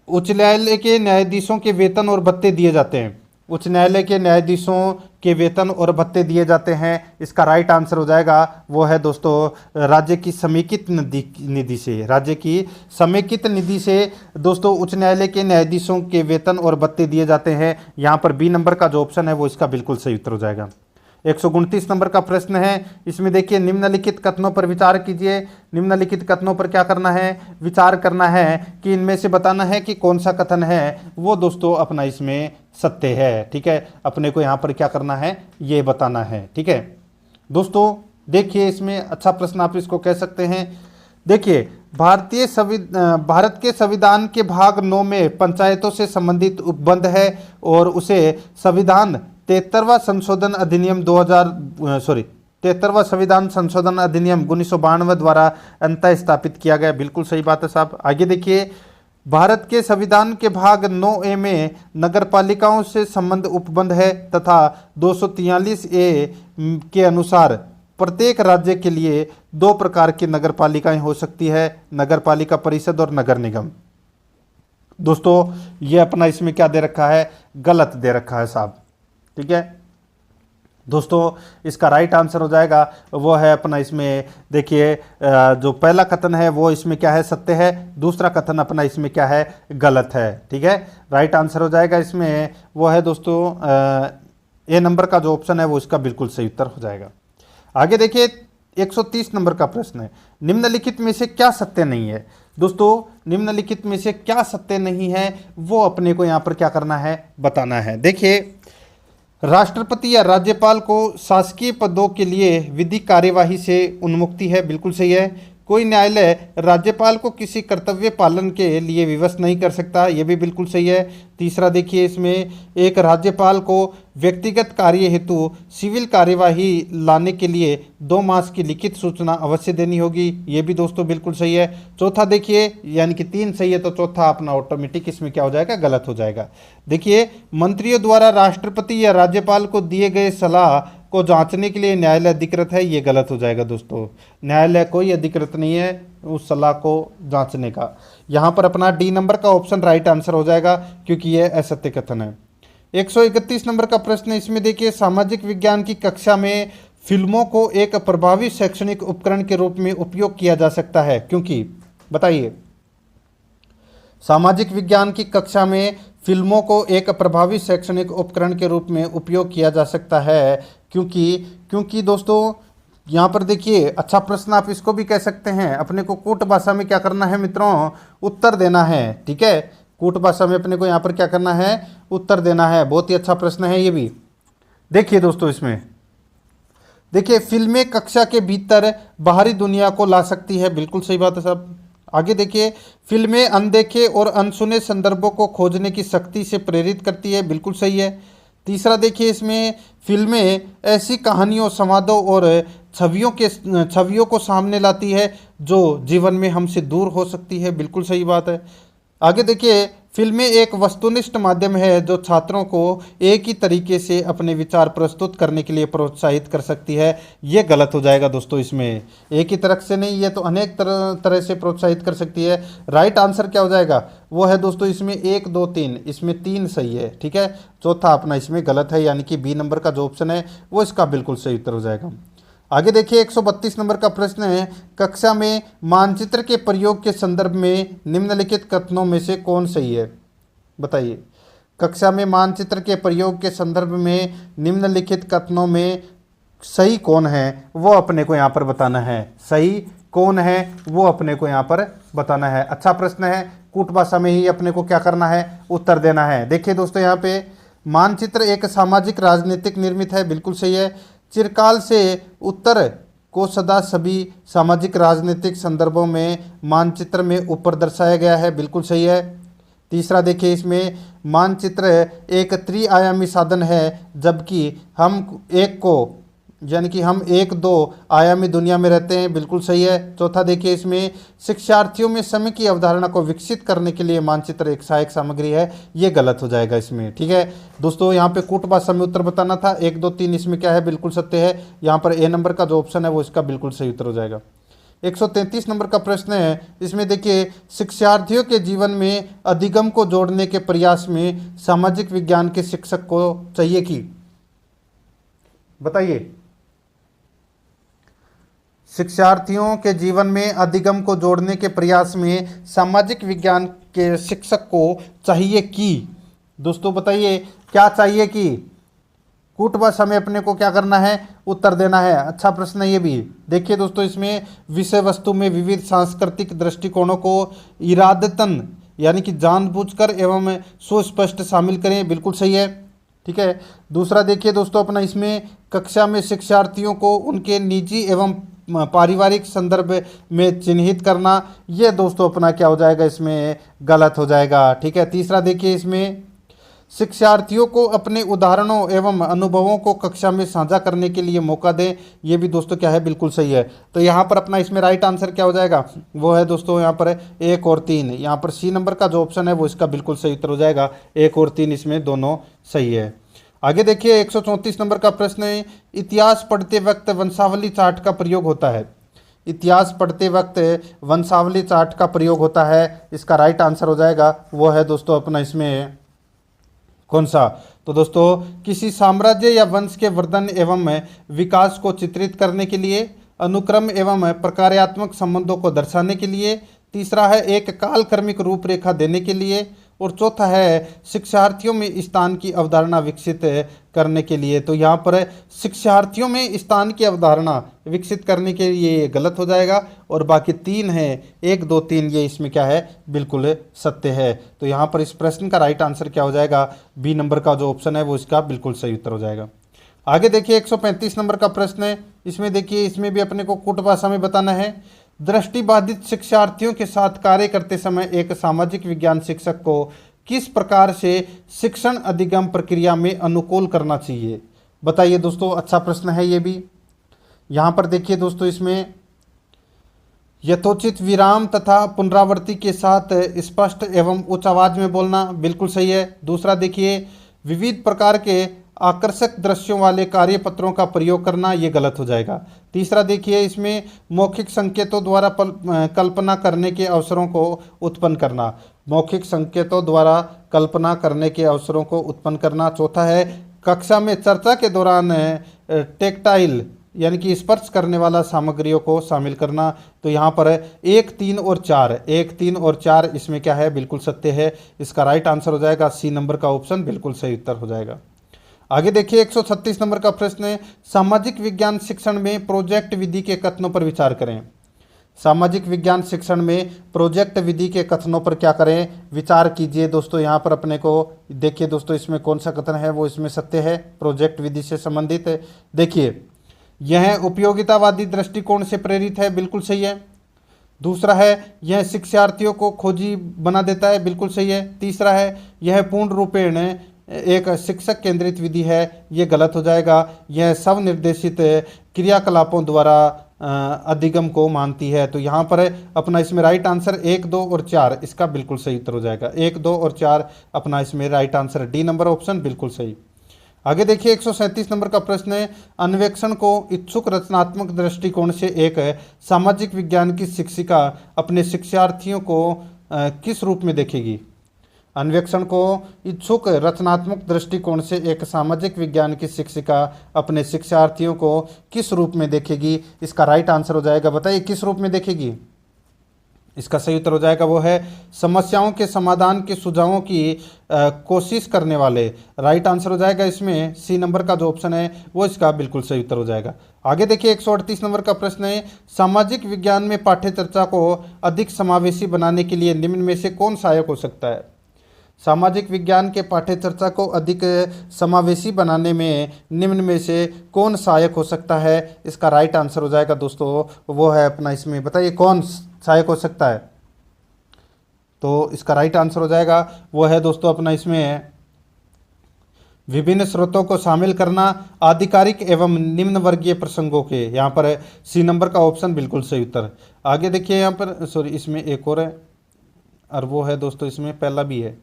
उच्च न्यायालय के न्यायाधीशों के वेतन और भत्ते दिए जाते हैं। उच्च न्यायालय के न्यायाधीशों के वेतन और भत्ते दिए जाते हैं। इसका राइट आंसर हो जाएगा वो है दोस्तों राज्य की समेकित निधि से। राज्य की समेकित निधि से दोस्तों उच्च न्यायालय के न्यायाधीशों के वेतन और भत्ते दिए जाते हैं। यहाँ पर बी नंबर का जो ऑप्शन है वो इसका बिल्कुल सही उत्तर हो जाएगा। 129 नंबर का प्रश्न है, इसमें देखिए निम्नलिखित कथनों पर विचार कीजिए। निम्नलिखित कथनों पर क्या करना है? विचार करना है कि इनमें से बताना है कि कौन सा कथन है वो दोस्तों अपना इसमें सत्य है, ठीक है। अपने को यहाँ पर क्या करना है ये बताना है, ठीक है। दोस्तों देखिए इसमें अच्छा प्रश्न आप इसको कह सकते हैं। देखिए भारत के संविधान के भाग 9 में पंचायतों से संबंधित उपबंध है और उसे संविधान 73वां संशोधन अधिनियम 73वां संविधान संशोधन अधिनियम 1992 द्वारा अंतः स्थापित किया गया। बिल्कुल सही बात है साहब। आगे देखिए, भारत के संविधान के भाग 9A में नगरपालिकाओं से संबंध उपबंध है तथा 243A के अनुसार प्रत्येक राज्य के लिए 2 प्रकार की नगरपालिकाएं हो सकती है, नगरपालिका परिषद और नगर निगम। दोस्तों ये अपना इसमें क्या दे रखा है? गलत दे रखा है साहब, ठीक है। दोस्तों इसका राइट आंसर हो जाएगा वो है अपना इसमें देखिए जो पहला कथन है वो इसमें क्या है? सत्य है। दूसरा कथन अपना इसमें क्या है? गलत है, ठीक है। राइट आंसर हो जाएगा इसमें वो है दोस्तों ए नंबर का जो ऑप्शन है वो इसका बिल्कुल सही उत्तर हो जाएगा। आगे देखिए 130 नंबर का प्रश्न है, निम्नलिखित में से क्या सत्य नहीं है? दोस्तों निम्नलिखित में से क्या सत्य नहीं है वो अपने को यहाँ पर क्या करना है? बताना है। देखिए राष्ट्रपति या राज्यपाल को शासकीय पदों के लिए विधिक कार्यवाही से उन्मुक्ति है। बिल्कुल सही है। कोई न्यायालय राज्यपाल को किसी कर्तव्य पालन के लिए विवश नहीं कर सकता, यह भी बिल्कुल सही है। तीसरा देखिए इसमें एक राज्यपाल को व्यक्तिगत कार्य हेतु सिविल कार्यवाही लाने के लिए 2 मास की लिखित सूचना अवश्य देनी होगी, ये भी दोस्तों बिल्कुल सही है। चौथा देखिए यानी कि 3 सही है तो चौथा अपना ऑटोमेटिक इसमें क्या हो जाएगा? गलत हो जाएगा। देखिए मंत्रियों द्वारा राष्ट्रपति या राज्यपाल को दिए गए सलाह को जांचने के लिए न्यायालय अधिकृत है, ये गलत हो जाएगा दोस्तों। न्यायालय कोई अधिकृत नहीं है उस सलाह को जांचने का। यहाँ पर अपना डी नंबर का ऑप्शन राइट आंसर हो जाएगा क्योंकि ये असत्य कथन है। 131 नंबर का प्रश्न, इसमें देखिए सामाजिक विज्ञान की कक्षा में फिल्मों को एक प्रभावी शैक्षणिक उपकरण के रूप में उपयोग किया जा सकता है क्योंकि, बताइए। सामाजिक विज्ञान की कक्षा में फिल्मों को एक प्रभावी शैक्षणिक उपकरण के रूप में उपयोग किया जा सकता है क्योंकि दोस्तों यहाँ पर देखिए अच्छा प्रश्न आप इसको भी कह सकते हैं। अपने को कूट भाषा में क्या करना है मित्रों? उत्तर देना है, ठीक है। कूट भाषा में अपने को यहाँ पर क्या करना है? उत्तर देना है। बहुत ही अच्छा प्रश्न है ये भी। देखिए दोस्तों इसमें देखिए फिल्में कक्षा के भीतर बाहरी दुनिया को ला सकती है, बिल्कुल सही बात है साहब। आगे देखिए फिल्में अनदेखे और अनसुने संदर्भों को खोजने की शक्ति से प्रेरित करती है, बिल्कुल सही है। तीसरा देखिए इसमें फिल्में ऐसी कहानियों, संवादों और छवियों को सामने लाती है जो जीवन में हमसे दूर हो सकती है, बिल्कुल सही बात है। आगे देखिए फिल्में एक वस्तुनिष्ठ माध्यम है जो छात्रों को एक ही तरीके से अपने विचार प्रस्तुत करने के लिए प्रोत्साहित कर सकती है, ये गलत हो जाएगा दोस्तों। इसमें एक ही तरह से नहीं, ये तो अनेक तरह से प्रोत्साहित कर सकती है। राइट आंसर क्या हो जाएगा? वो है दोस्तों इसमें 1 2 3, इसमें 3 सही है, ठीक है। चौथा अपना इसमें गलत है यानी कि बी नंबर का जो ऑप्शन है वो इसका बिल्कुल सही उत्तर हो जाएगा। आगे देखिए 132 नंबर का प्रश्न है, कक्षा में मानचित्र के प्रयोग के संदर्भ में निम्नलिखित कथनों में से कौन सही है? बताइए। कक्षा में मानचित्र के प्रयोग के संदर्भ में निम्नलिखित कथनों में सही कौन है वो अपने को यहाँ पर बताना है। सही कौन है वो अपने को यहाँ पर बताना है। अच्छा प्रश्न है, कूट भाषा में ही अपने को क्या करना है, उत्तर देना है। देखिए दोस्तों यहाँ पे मानचित्र एक सामाजिक राजनीतिक निर्मित है, बिल्कुल सही है। चिरकाल से उत्तर को सदा सभी सामाजिक राजनीतिक संदर्भों में मानचित्र में ऊपर दर्शाया गया है, बिल्कुल सही है। तीसरा देखिए, इसमें मानचित्र एक त्रिआयामी साधन है, जबकि हम एक को यानी कि हम एक दो आयामी दुनिया में रहते हैं, बिल्कुल सही है। चौथा देखिए, इसमें शिक्षार्थियों में समय की अवधारणा को विकसित करने के लिए मानचित्र एक सहायक सामग्री है, ये गलत हो जाएगा इसमें। ठीक है दोस्तों, यहाँ पे कूट भाषा में उत्तर बताना था। 1 2 3 इसमें क्या है, बिल्कुल सत्य है। यहाँ पर ए नंबर का जो ऑप्शन है वो इसका बिल्कुल सही उत्तर हो जाएगा। 133 नंबर का प्रश्न है, इसमें देखिए शिक्षार्थियों के जीवन में अधिगम को जोड़ने के प्रयास में सामाजिक विज्ञान के शिक्षक को चाहिए कि, बताइए, शिक्षार्थियों के जीवन में अधिगम को जोड़ने के प्रयास में सामाजिक विज्ञान के शिक्षक को चाहिए कि, दोस्तों बताइए क्या चाहिए कि, कूट भाषा में अपने को क्या करना है, उत्तर देना है। अच्छा प्रश्न है ये भी। देखिए दोस्तों, इसमें विषय वस्तु में विविध सांस्कृतिक दृष्टिकोणों को इरादतन यानी कि जानबूझकर एवं सुस्पष्ट शामिल करें, बिल्कुल सही है। ठीक है, दूसरा देखिए दोस्तों अपना, इसमें कक्षा में शिक्षार्थियों को उनके निजी एवं पारिवारिक संदर्भ में चिन्हित करना, ये दोस्तों अपना क्या हो जाएगा, इसमें गलत हो जाएगा। ठीक है, तीसरा देखिए, इसमें शिक्षार्थियों को अपने उदाहरणों एवं अनुभवों को कक्षा में साझा करने के लिए मौका दें, ये भी दोस्तों क्या है, बिल्कुल सही है। तो यहाँ पर अपना इसमें राइट आंसर क्या हो जाएगा, वो है दोस्तों यहाँ पर 1 और 3। यहाँ पर सी नंबर का जो ऑप्शन है वो इसका बिल्कुल सही उत्तर हो जाएगा। 1 और 3 इसमें दोनों सही है। आगे देखिए 134 नंबर का प्रश्न है, इतिहास पढ़ते वक्त वंशावली चार्ट का प्रयोग होता है। इतिहास पढ़ते वक्त वंशावली चार्ट का प्रयोग होता है, इसका राइट आंसर हो जाएगा वो है दोस्तों अपना इसमें कौन सा, तो दोस्तों किसी साम्राज्य या वंश के वर्धन एवं विकास को चित्रित करने के लिए, अनुक्रम एवं प्रकार्यात्मक संबंधों को दर्शाने के लिए, तीसरा है एक कालक्रमिक रूपरेखा देने के लिए, और चौथा है शिक्षार्थियों में स्थान की अवधारणा विकसित करने के लिए। तो यहाँ पर शिक्षार्थियों में स्थान की अवधारणा विकसित करने के लिए ये गलत हो जाएगा, और बाकी 3 है 1 2 3 ये इसमें क्या है, बिल्कुल सत्य है। तो यहाँ पर इस प्रश्न का राइट आंसर क्या हो जाएगा, बी नंबर का जो ऑप्शन है वो इसका बिल्कुल सही उत्तर हो जाएगा। आगे देखिए 135 नंबर का प्रश्न है, इसमें देखिए इसमें भी अपने को कूट भाषा में बताना है। दृष्टिबाधित शिक्षार्थियों के साथ कार्य करते समय एक सामाजिक विज्ञान शिक्षक को किस प्रकार से शिक्षण अधिगम प्रक्रिया में अनुकूल करना चाहिए, बताइए दोस्तों। अच्छा प्रश्न है ये भी। यहाँ पर देखिए दोस्तों, इसमें यथोचित विराम तथा पुनरावृत्ति के साथ स्पष्ट एवं उच्च आवाज में बोलना, बिल्कुल सही है। दूसरा देखिए, विविध प्रकार के आकर्षक दृश्यों वाले कार्यपत्रों का प्रयोग करना, ये गलत हो जाएगा। तीसरा देखिए, इसमें मौखिक संकेतों द्वारा कल्पना करने के अवसरों को उत्पन्न करना, मौखिक संकेतों द्वारा कल्पना करने के अवसरों को उत्पन्न करना। चौथा है कक्षा में चर्चा के दौरान टेक्टाइल यानी कि स्पर्श करने वाला सामग्रियों को शामिल करना। तो यहाँ पर 1 3 और 4 1 3 और 4 इसमें क्या है, बिल्कुल सत्य है। इसका राइट आंसर हो जाएगा सी नंबर का ऑप्शन, बिल्कुल सही उत्तर हो जाएगा। आगे देखिए 136 नंबर का प्रश्न है, सामाजिक विज्ञान शिक्षण में प्रोजेक्ट विधि के कथनों पर विचार करें। सामाजिक विज्ञान शिक्षण में प्रोजेक्ट विधि के कथनों पर क्या करें, विचार कीजिए दोस्तों। यहाँ पर अपने को देखिए दोस्तों, इसमें कौन सा कथन है वो इसमें सत्य है, प्रोजेक्ट विधि से संबंधित है। देखिए, यह उपयोगितावादी दृष्टिकोण से प्रेरित है, बिल्कुल सही है। दूसरा है, यह शिक्षार्थियों को खोजी बना देता है, बिल्कुल सही है। तीसरा है, यह पूर्ण रूपेण एक शिक्षक केंद्रित विधि है, ये गलत हो जाएगा। यह स्वनिर्देशित क्रियाकलापों द्वारा अधिगम को मानती है। तो यहाँ पर अपना इसमें राइट आंसर 1 2 और 4 इसका बिल्कुल सही उत्तर हो जाएगा। 1 2 और 4 अपना इसमें right answer, D number option बिल्कुल सही। आगे देखिए 137 नंबर का प्रश्न है, अन्वेक्षण को इच्छुक रचनात्मक दृष्टिकोण से एक सामाजिक विज्ञान की शिक्षिका अपने शिक्षार्थियों को किस रूप में देखेगी। अन्वेक्षण को इच्छुक रचनात्मक दृष्टिकोण से एक सामाजिक विज्ञान की शिक्षिका अपने शिक्षार्थियों को किस रूप में देखेगी, इसका राइट आंसर हो जाएगा, बताइए किस रूप में देखेगी। इसका सही उत्तर हो जाएगा वो है समस्याओं के समाधान के सुझावों की कोशिश करने वाले। राइट आंसर हो जाएगा इसमें सी नंबर का जो ऑप्शन है वो इसका बिल्कुल सही उत्तर हो जाएगा। आगे देखिए 138 नंबर का प्रश्न है सामाजिक विज्ञान में पाठ्य चर्चा को अधिक समावेशी बनाने के लिए निम्न में से कौन सहायक हो सकता है। सामाजिक विज्ञान के पाठ्य चर्चा को अधिक समावेशी बनाने में निम्न में से कौन सहायक हो सकता है। इसका राइट आंसर हो जाएगा दोस्तों वो है अपना, इसमें बताइए कौन सहायक हो सकता है। तो इसका राइट आंसर हो जाएगा वो है दोस्तों अपना इसमें विभिन्न स्रोतों को शामिल करना, आधिकारिक एवं निम्न वर्गीय प्रसंगों के। यहाँ पर सी नंबर का ऑप्शन बिल्कुल सही उत्तर। आगे देखिए यहाँ पर सॉरी इसमें एक और है और वो है दोस्तों इसमें पहला भी है।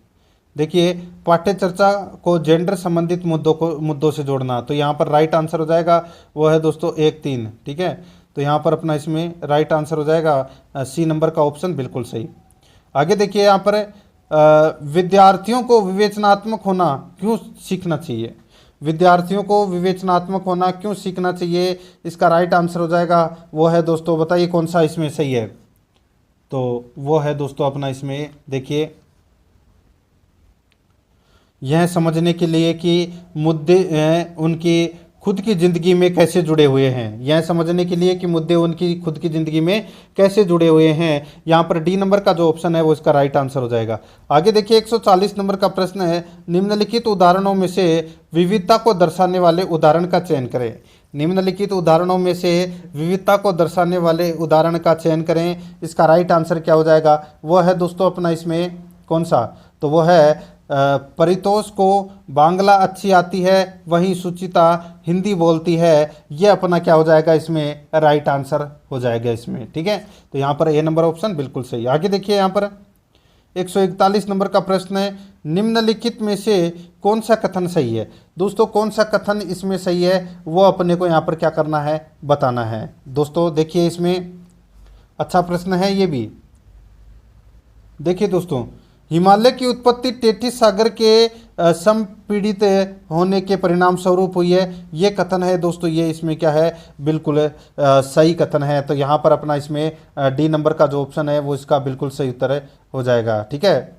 देखिए पाठ्य चर्चा को जेंडर संबंधित मुद्दों से जोड़ना, तो यहाँ पर राइट आंसर हो जाएगा वो है दोस्तों 1-3। ठीक है, तो यहाँ पर अपना इसमें राइट आंसर हो जाएगा सी नंबर का ऑप्शन बिल्कुल सही। आगे देखिए यहाँ पर विद्यार्थियों को विवेचनात्मक होना क्यों सीखना चाहिए। विद्यार्थियों को विवेचनात्मक होना क्यों सीखना चाहिए, इसका राइट आंसर हो जाएगा वो है दोस्तों, बताइए कौन सा इसमें सही है। तो वो है दोस्तों अपना इसमें देखिए यह समझने के लिए कि मुद्दे उनकी खुद की ज़िंदगी में कैसे जुड़े हुए हैं। यह समझने के लिए कि मुद्दे उनकी खुद की ज़िंदगी में कैसे जुड़े हुए हैं। यहाँ पर डी नंबर का जो ऑप्शन है वो इसका राइट आंसर हो जाएगा। आगे देखिए 140 नंबर का प्रश्न है निम्नलिखित उदाहरणों में से विविधता को दर्शाने वाले उदाहरण का चयन करें। निम्नलिखित उदाहरणों में से विविधता को दर्शाने वाले उदाहरण का चयन करें। इसका राइट आंसर क्या हो जाएगा वो है दोस्तों अपना इसमें कौन सा, तो वो है परितोष को बांग्ला अच्छी आती है वहीं सुचिता हिंदी बोलती है। ये अपना क्या हो जाएगा इसमें राइट आंसर हो जाएगा इसमें। ठीक है, तो यहाँ पर ए नंबर ऑप्शन बिल्कुल सही। आगे देखिए यहाँ पर 141 नंबर का प्रश्न है निम्नलिखित में से कौन सा कथन सही है। दोस्तों कौन सा कथन इसमें सही है वो अपने को यहाँ पर क्या करना है बताना है। दोस्तों देखिए इसमें अच्छा प्रश्न है ये भी। देखिए दोस्तों हिमालय की उत्पत्ति टेथिस सागर के संपीड़ित होने के परिणाम स्वरूप हुई है। ये कथन है दोस्तों, ये इसमें क्या है बिल्कुल सही कथन है। तो यहाँ पर अपना इसमें डी नंबर का जो ऑप्शन है वो इसका बिल्कुल सही उत्तर हो जाएगा। ठीक है,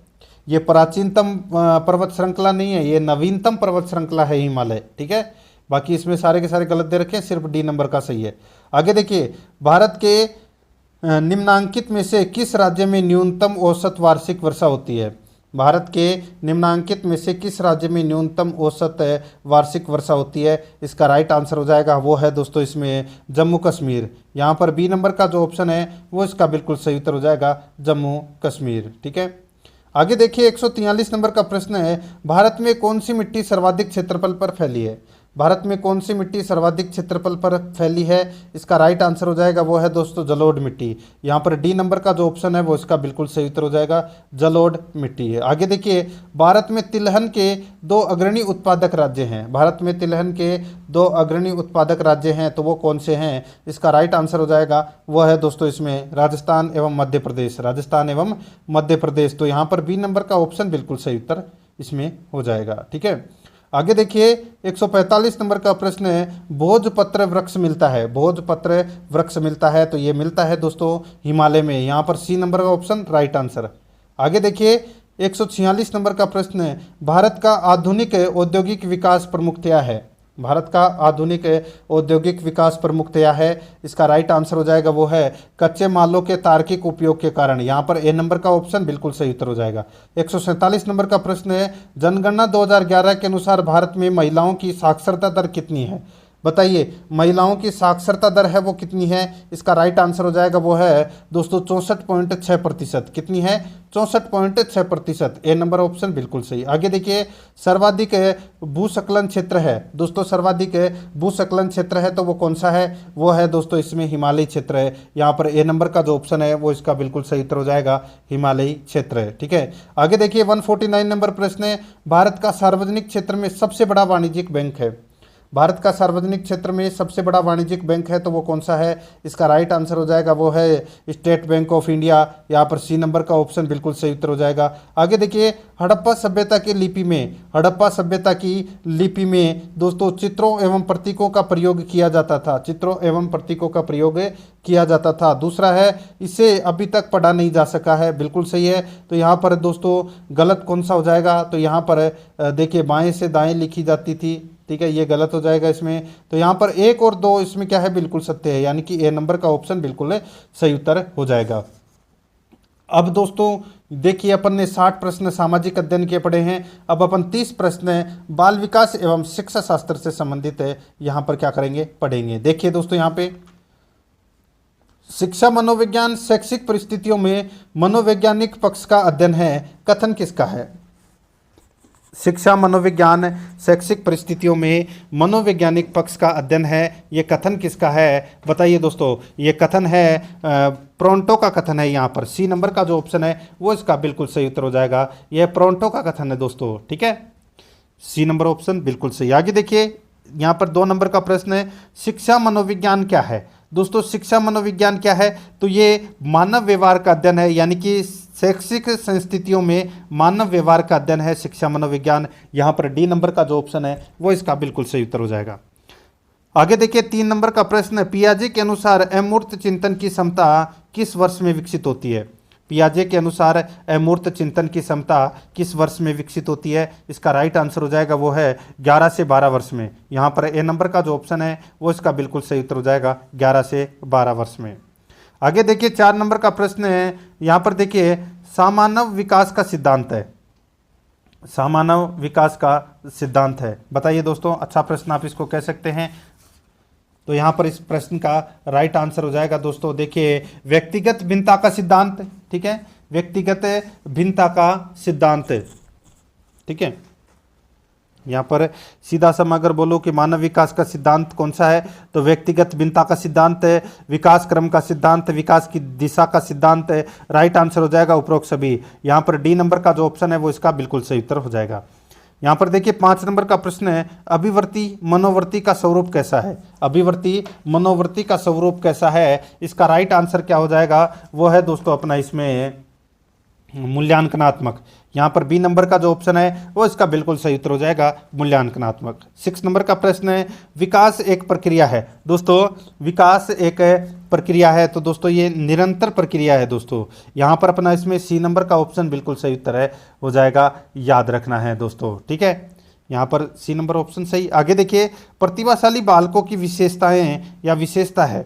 ये प्राचीनतम पर्वत श्रृंखला नहीं है, ये नवीनतम पर्वत श्रृंखला है हिमालय। ठीक है, बाकी इसमें सारे के सारे गलत दे रखे हैं, सिर्फ डी नंबर का सही है। आगे देखिए भारत के निम्नांकित में से किस राज्य में न्यूनतम औसत वार्षिक वर्षा होती है। भारत के निम्नांकित में से किस राज्य में न्यूनतम औसत वार्षिक वर्षा होती है। इसका राइट आंसर हो जाएगा वो है दोस्तों इसमें जम्मू कश्मीर। यहाँ पर बी नंबर का जो ऑप्शन है वो इसका बिल्कुल सही उत्तर हो जाएगा जम्मू कश्मीर। ठीक है, आगे देखिए 143 नंबर का प्रश्न है भारत में कौन सी मिट्टी सर्वाधिक क्षेत्रफल पर फैली है। भारत में कौन सी मिट्टी सर्वाधिक क्षेत्रफल पर फैली है। इसका राइट आंसर हो जाएगा वो है दोस्तों जलोढ़ मिट्टी। यहाँ पर डी नंबर का जो ऑप्शन है वो इसका बिल्कुल सही उत्तर हो जाएगा जलोढ़ मिट्टी है। आगे देखिए भारत में तिलहन के 2 अग्रणी उत्पादक राज्य हैं। भारत में तिलहन के 2 अग्रणी उत्पादक राज्य हैं, तो वो कौन से हैं। इसका राइट आंसर हो जाएगा वो है दोस्तों इसमें राजस्थान एवं मध्य प्रदेश। राजस्थान एवं मध्य प्रदेश, तो यहाँ पर बी नंबर का ऑप्शन बिल्कुल सही उत्तर इसमें हो जाएगा। ठीक है, आगे देखिए 145 नंबर का प्रश्न है भोजपत्र वृक्ष मिलता है। भोजपत्र वृक्ष मिलता है, तो ये मिलता है दोस्तों हिमालय में। यहाँ पर सी नंबर का ऑप्शन राइट आंसर। आगे देखिए 146 नंबर का प्रश्न है भारत का आधुनिक औद्योगिक विकास प्रमुखतया है। भारत का आधुनिक औद्योगिक विकास प्रमुखतया है। इसका राइट आंसर हो जाएगा वो है कच्चे मालों के तार्किक उपयोग के कारण। यहाँ पर ए नंबर का ऑप्शन बिल्कुल सही उत्तर हो जाएगा। 147 नंबर का प्रश्न है जनगणना 2011 के अनुसार भारत में महिलाओं की साक्षरता दर कितनी है। बताइए महिलाओं की साक्षरता दर है वो कितनी है। इसका राइट आंसर हो जाएगा वो है दोस्तों 64.6%। कितनी है 64.6%। ए नंबर ऑप्शन बिल्कुल सही। आगे देखिए सर्वाधिक भूस्खलन क्षेत्र है। दोस्तों सर्वाधिक भूस्खलन क्षेत्र है तो वो कौन सा है, वो है दोस्तों इसमें हिमालयी क्षेत्र है। यहाँ पर ए नंबर का जो ऑप्शन है वो इसका बिल्कुल सही उत्तर हो जाएगा हिमालयी क्षेत्र है। ठीक है, आगे देखिए 149 नंबर प्रश्न है भारत का सार्वजनिक क्षेत्र में सबसे बड़ा वाणिज्यिक बैंक है। भारत का सार्वजनिक क्षेत्र में सबसे बड़ा वाणिज्यिक बैंक है तो वो कौन सा है? इसका राइट आंसर हो जाएगा वो है स्टेट बैंक ऑफ इंडिया। यहाँ पर सी नंबर का ऑप्शन बिल्कुल सही उत्तर हो जाएगा। आगे देखिए, हड़प्पा सभ्यता की लिपि में, हड़प्पा सभ्यता की लिपि में दोस्तों चित्रों एवं प्रतीकों का प्रयोग किया जाता था, चित्रों एवं प्रतीकों का प्रयोग किया जाता था। दूसरा है इसे अभी तक पढ़ा नहीं जा सका है, बिल्कुल सही है। तो यहाँ पर दोस्तों गलत कौन सा हो जाएगा? तो यहाँ पर देखिए बाएं से दाएं लिखी जाती थी, ठीक है, ये गलत हो जाएगा इसमें। तो यहाँ पर 1 और 2 इसमें क्या है? बिल्कुल सत्य है, यानी कि ए नंबर का ऑप्शन बिल्कुल सही उत्तर हो जाएगा। अब दोस्तों देखिए, अपन ने 60 प्रश्न सामाजिक अध्ययन के पढ़े हैं। अब अपन 30 प्रश्न बाल विकास एवं शिक्षा शास्त्र से संबंधित है, यहाँ पर क्या करेंगे? पढ़ेंगे। देखिए दोस्तों, यहाँ पे शिक्षा मनोविज्ञान शैक्षिक परिस्थितियों में मनोवैज्ञानिक पक्ष का अध्ययन है, कथन किसका है? शिक्षा मनोविज्ञान शैक्षिक परिस्थितियों में मनोवैज्ञानिक पक्ष का अध्ययन है, ये कथन किसका है? बताइए दोस्तों, ये कथन है प्रोंटो का कथन है। यहाँ पर सी नंबर का जो ऑप्शन है वो इसका बिल्कुल सही उत्तर हो जाएगा। यह प्रोंटो का कथन है दोस्तों, ठीक है, सी नंबर ऑप्शन बिल्कुल सही। आगे देखिए, यहाँ पर 2 नंबर का प्रश्न है, शिक्षा मनोविज्ञान क्या है? दोस्तों शिक्षा मनोविज्ञान क्या है? तो ये मानव व्यवहार का अध्ययन है, यानी कि शैक्षिक संस्थितियों में मानव व्यवहार का अध्ययन है शिक्षा मनोविज्ञान। यहाँ पर डी नंबर का जो ऑप्शन है वो इसका बिल्कुल सही उत्तर हो जाएगा। आगे देखिए, 3 नंबर का प्रश्न है, पियाजे के अनुसार अमूर्त चिंतन की क्षमता किस वर्ष में विकसित होती है? पियाजे के अनुसार अमूर्त चिंतन की क्षमता किस वर्ष में विकसित होती है? इसका राइट आंसर हो जाएगा वो है 11 से 12 वर्ष में। यहाँ पर ए नंबर का जो ऑप्शन है वो इसका बिल्कुल सही उत्तर हो जाएगा 11 से 12 वर्ष में। आगे देखिए, 4 नंबर का प्रश्न है, यहाँ पर देखिए सामानव विकास का सिद्धांत है, सामानव विकास का सिद्धांत है। बताइए दोस्तों, अच्छा प्रश्न आप इसको कह सकते हैं। तो यहाँ पर इस प्रश्न का राइट आंसर हो जाएगा दोस्तों, देखिए व्यक्तिगत भिन्नता का सिद्धांत, ठीक है, व्यक्तिगत भिन्नता का सिद्धांत, ठीक है। यहाँ पर सीधा सा अगर बोलो कि मानव विकास का सिद्धांत कौन सा है, तो व्यक्तिगत भिन्नता का सिद्धांत है, विकास क्रम का सिद्धांत, विकास की दिशा का सिद्धांत है। राइट आंसर हो जाएगा उपरोक्त सभी। यहाँ पर डी नंबर का जो ऑप्शन है वो इसका बिल्कुल सही उत्तर हो जाएगा। यहाँ पर देखिए 5 नंबर का प्रश्न है, अभिवर्ती मनोवर्ती का स्वरूप कैसा है? अभिवर्ती मनोवर्ती का स्वरूप कैसा है? इसका राइट आंसर क्या हो जाएगा? वो है दोस्तों अपना इसमें मूल्यांकनात्मक। यहाँ पर बी नंबर का जो ऑप्शन है वो इसका बिल्कुल सही उत्तर हो जाएगा मूल्यांकनात्मक। 6 नंबर का प्रश्न है, विकास एक प्रक्रिया है। दोस्तों विकास एक प्रक्रिया है, तो दोस्तों ये निरंतर प्रक्रिया है दोस्तों। यहाँ पर अपना इसमें सी नंबर का ऑप्शन बिल्कुल सही उत्तर है हो जाएगा, याद रखना है दोस्तों, ठीक है, यहाँ पर सी नंबर ऑप्शन सही। आगे देखिए, प्रतिभाशाली बालकों की विशेषताएं या विशेषता है।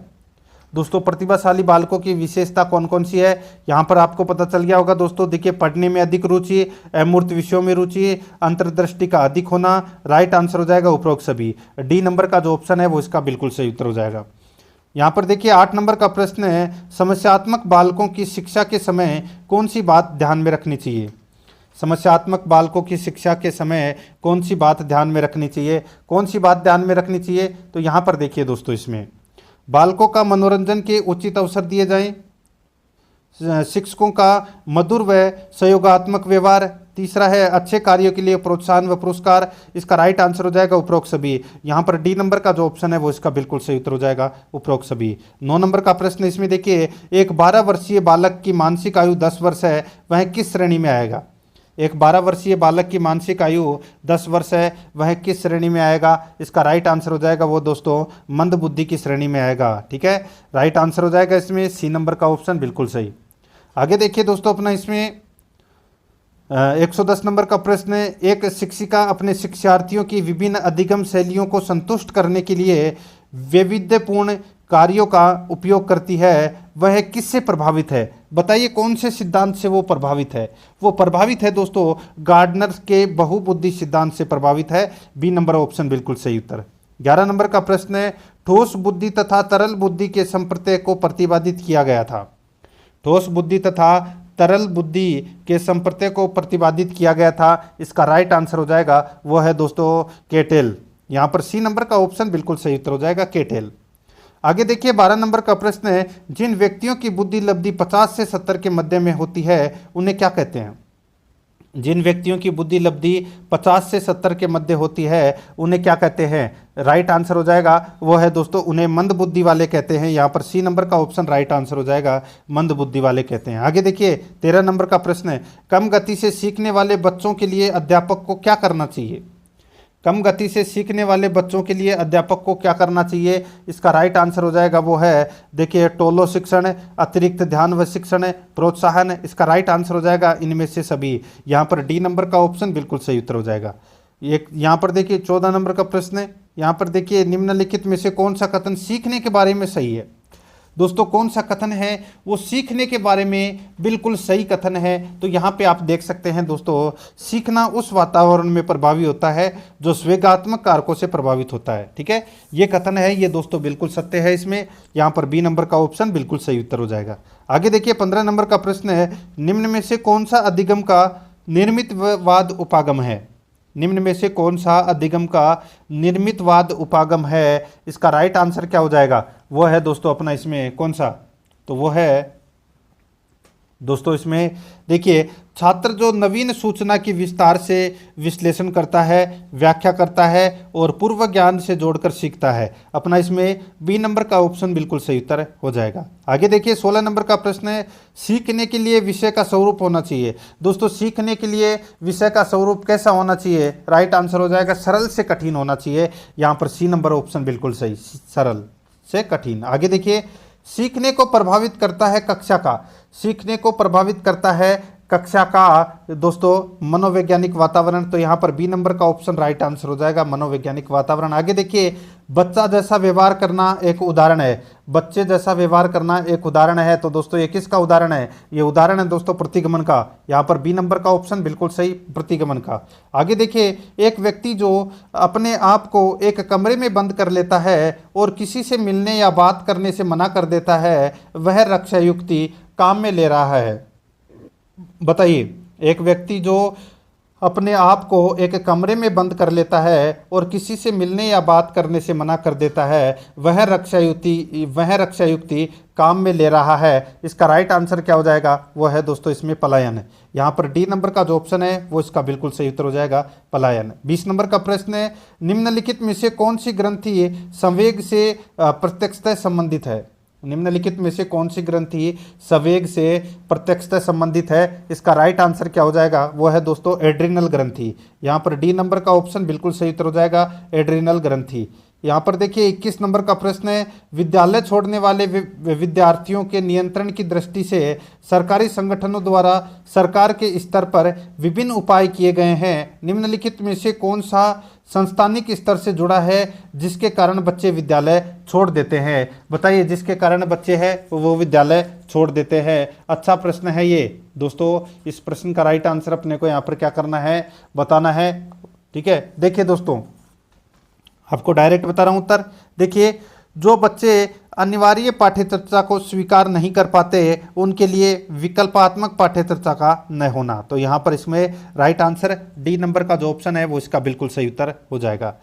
दोस्तों प्रतिभाशाली बालकों की विशेषता कौन कौन सी है, यहाँ पर आपको पता चल गया होगा दोस्तों। देखिए, पढ़ने में अधिक रुचि, अमूर्त विषयों में रुचि, अंतर्दृष्टि का अधिक होना। राइट आंसर हो जाएगा उपरोक्त सभी। डी नंबर का जो ऑप्शन है वो इसका बिल्कुल सही उत्तर हो जाएगा। यहाँ पर देखिए 8 नंबर का प्रश्न है, समस्यात्मक बालकों की शिक्षा के समय कौन सी बात ध्यान में रखनी चाहिए? समस्यात्मक बालकों की शिक्षा के समय कौन सी बात ध्यान में रखनी चाहिए? कौन सी बात ध्यान में रखनी चाहिए? तो यहाँ पर देखिए दोस्तों, इसमें बालकों का मनोरंजन के उचित अवसर दिए जाएं, शिक्षकों का मधुर व सहयोगात्मक व्यवहार। तीसरा है अच्छे कार्यों के लिए प्रोत्साहन व पुरस्कार। इसका राइट आंसर हो जाएगा उपरोक्त सभी। यहाँ पर डी नंबर का जो ऑप्शन है वो इसका बिल्कुल सही उत्तर हो जाएगा उपरोक्त सभी। 9 नंबर का प्रश्न इसमें देखिए, एक 12 वर्षीय बालक की मानसिक आयु 10 वर्ष है, वह किस श्रेणी में आएगा? एक 12 वर्षीय बालक की मानसिक आयु 10 वर्ष है, वह किस श्रेणी में आएगा? इसका राइट आंसर हो जाएगा वो दोस्तों मंद बुद्धि की श्रेणी में आएगा, ठीक है। राइट आंसर हो जाएगा इसमें सी नंबर का ऑप्शन बिल्कुल सही। आगे देखिए दोस्तों, अपना इसमें 110 नंबर का प्रश्न है, एक शिक्षिका अपने शिक्षार्थियों की विभिन्न अधिगम शैलियों को संतुष्ट करने के लिए वैविध्यपूर्ण कार्यों का उपयोग करती है, वह किससे प्रभावित है? बताइए कौन से सिद्धांत से वो प्रभावित है? वो प्रभावित है दोस्तों गार्डनर के बहुबुद्धि सिद्धांत से प्रभावित है। बी नंबर ऑप्शन बिल्कुल सही उत्तर। 11 नंबर का प्रश्न है, ठोस बुद्धि तथा तरल बुद्धि के संप्रत्यय को प्रतिपादित किया गया था। ठोस बुद्धि तथा तरल बुद्धि के संप्रत्यय को प्रतिपादित किया गया था। इसका राइट आंसर हो जाएगा वो है दोस्तों केटेल। यहाँ पर सी नंबर का ऑप्शन बिल्कुल सही उत्तर हो जाएगा केटेल। आगे देखिए 12 नंबर का प्रश्न है, जिन व्यक्तियों की बुद्धि लब्धि 50 से 70 के मध्य में होती है उन्हें क्या कहते हैं? जिन व्यक्तियों की बुद्धि लब्धि 50 से 70 के मध्य होती है उन्हें क्या कहते हैं? राइट आंसर हो जाएगा वो है दोस्तों, उन्हें मंद बुद्धि वाले कहते हैं। यहाँ पर सी नंबर का ऑप्शन राइट आंसर हो जाएगा, मंद बुद्धि वाले कहते हैं। आगे देखिए 13 नंबर का प्रश्न है, कम गति से सीखने वाले बच्चों के लिए अध्यापक को क्या करना चाहिए? कम गति से सीखने वाले बच्चों के लिए अध्यापक को क्या करना चाहिए? इसका राइट आंसर हो जाएगा वो है देखिए टोलो शिक्षण, अतिरिक्त ध्यान व शिक्षण, प्रोत्साहन। इसका राइट आंसर हो जाएगा इनमें से सभी। यहाँ पर डी नंबर का ऑप्शन बिल्कुल सही उत्तर हो जाएगा। एक यहाँ पर देखिए 14 नंबर का प्रश्न है, यहाँ पर देखिए निम्नलिखित में से कौन सा कथन सीखने के बारे में सही है? दोस्तों कौन सा कथन है वो सीखने के बारे में बिल्कुल सही कथन है? तो यहाँ पे आप देख सकते हैं दोस्तों, सीखना उस वातावरण में प्रभावी होता है जो स्वेगात्मक कारकों से प्रभावित होता है। ठीक है, ये कथन है, ये दोस्तों बिल्कुल सत्य है। इसमें यहाँ पर बी नंबर का ऑप्शन बिल्कुल सही उत्तर हो जाएगा। आगे देखिए 15 नंबर का प्रश्न है, निम्न में से कौन सा अधिगम का निर्मितवाद उपागम है? निम्न में से कौन सा अधिगम का निर्मितवाद उपागम है? इसका राइट आंसर क्या हो जाएगा? वो है दोस्तों अपना इसमें कौन सा, तो वो है दोस्तों इसमें देखिए छात्र जो नवीन सूचना की विस्तार से विश्लेषण करता है, व्याख्या करता है और पूर्व ज्ञान से जोड़कर सीखता है। अपना इसमें बी नंबर का ऑप्शन बिल्कुल सही उत्तर हो जाएगा। आगे देखिए 16 नंबर का प्रश्न है, सीखने के लिए विषय का स्वरूप होना चाहिए। दोस्तों सीखने के लिए विषय का स्वरूप कैसा होना चाहिए? राइट आंसर हो जाएगा सरल से कठिन होना चाहिए। यहाँ पर सी नंबर ऑप्शन बिल्कुल सही, सरल से कठिन। आगे देखिए सीखने को प्रभावित करता है कक्षा का, सीखने को प्रभावित करता है कक्षा का दोस्तों मनोवैज्ञानिक वातावरण। तो यहाँ पर बी नंबर का ऑप्शन राइट आंसर हो जाएगा, मनोवैज्ञानिक वातावरण। आगे देखिए बच्चा जैसा व्यवहार करना एक उदाहरण है, बच्चे जैसा व्यवहार करना एक उदाहरण है। तो दोस्तों ये किसका उदाहरण है? ये उदाहरण है दोस्तों प्रतिगमन का। यहाँ पर बी नंबर का ऑप्शन बिल्कुल सही, प्रतिगमन का। आगे देखिए एक व्यक्ति जो अपने आप को एक कमरे में बंद कर लेता है और किसी से मिलने या बात करने से मना कर देता है, वह रक्षा युक्ति काम में ले रहा है। बताइए, एक व्यक्ति जो अपने आप को एक कमरे में बंद कर लेता है और किसी से मिलने या बात करने से मना कर देता है, वह रक्षा युक्ति काम में ले रहा है। इसका राइट आंसर क्या हो जाएगा? वो है दोस्तों इसमें पलायन। यहाँ पर डी नंबर का जो ऑप्शन है वो इसका बिल्कुल सही उत्तर हो जाएगा, पलायन। 20 नंबर का प्रश्न है, निम्नलिखित में से कौन सी ग्रंथि संवेग से प्रत्यक्षतः संबंधित है? निम्नलिखित में से कौन सी ग्रंथि संवेग से प्रत्यक्षतः संबंधित है? इसका राइट आंसर क्या हो जाएगा? वो है दोस्तों एड्रिनल ग्रंथि। यहाँ पर डी नंबर का ऑप्शन बिल्कुल सही उत्तर हो जाएगा, एड्रिनल ग्रंथि। यहाँ पर देखिए 21 नंबर का प्रश्न है, विद्यालय छोड़ने वाले विद्यार्थियों के नियंत्रण की दृष्टि से सरकारी संगठनों द्वारा सरकार के स्तर पर विभिन्न उपाय किए गए हैं। निम्नलिखित में से कौन सा संस्थानिक स्तर से जुड़ा है जिसके कारण बच्चे विद्यालय छोड़ देते हैं? बताइए, जिसके कारण बच्चे हैं वो विद्यालय छोड़ देते हैं। अच्छा प्रश्न है ये दोस्तों। इस प्रश्न का राइट आंसर अपने को यहाँ पर क्या करना है, बताना है। ठीक है, देखिए दोस्तों आपको डायरेक्ट बता रहा हूं उत्तर। देखिए जो बच्चे अनिवार्य पाठ्य चर्चा को स्वीकार नहीं कर पाते उनके लिए विकल्पात्मक पाठ्य चर्चा का न होना। तो यहाँ पर इसमें राइट आंसर डी नंबर का जो ऑप्शन है वो इसका बिल्कुल सही उत्तर हो जाएगा।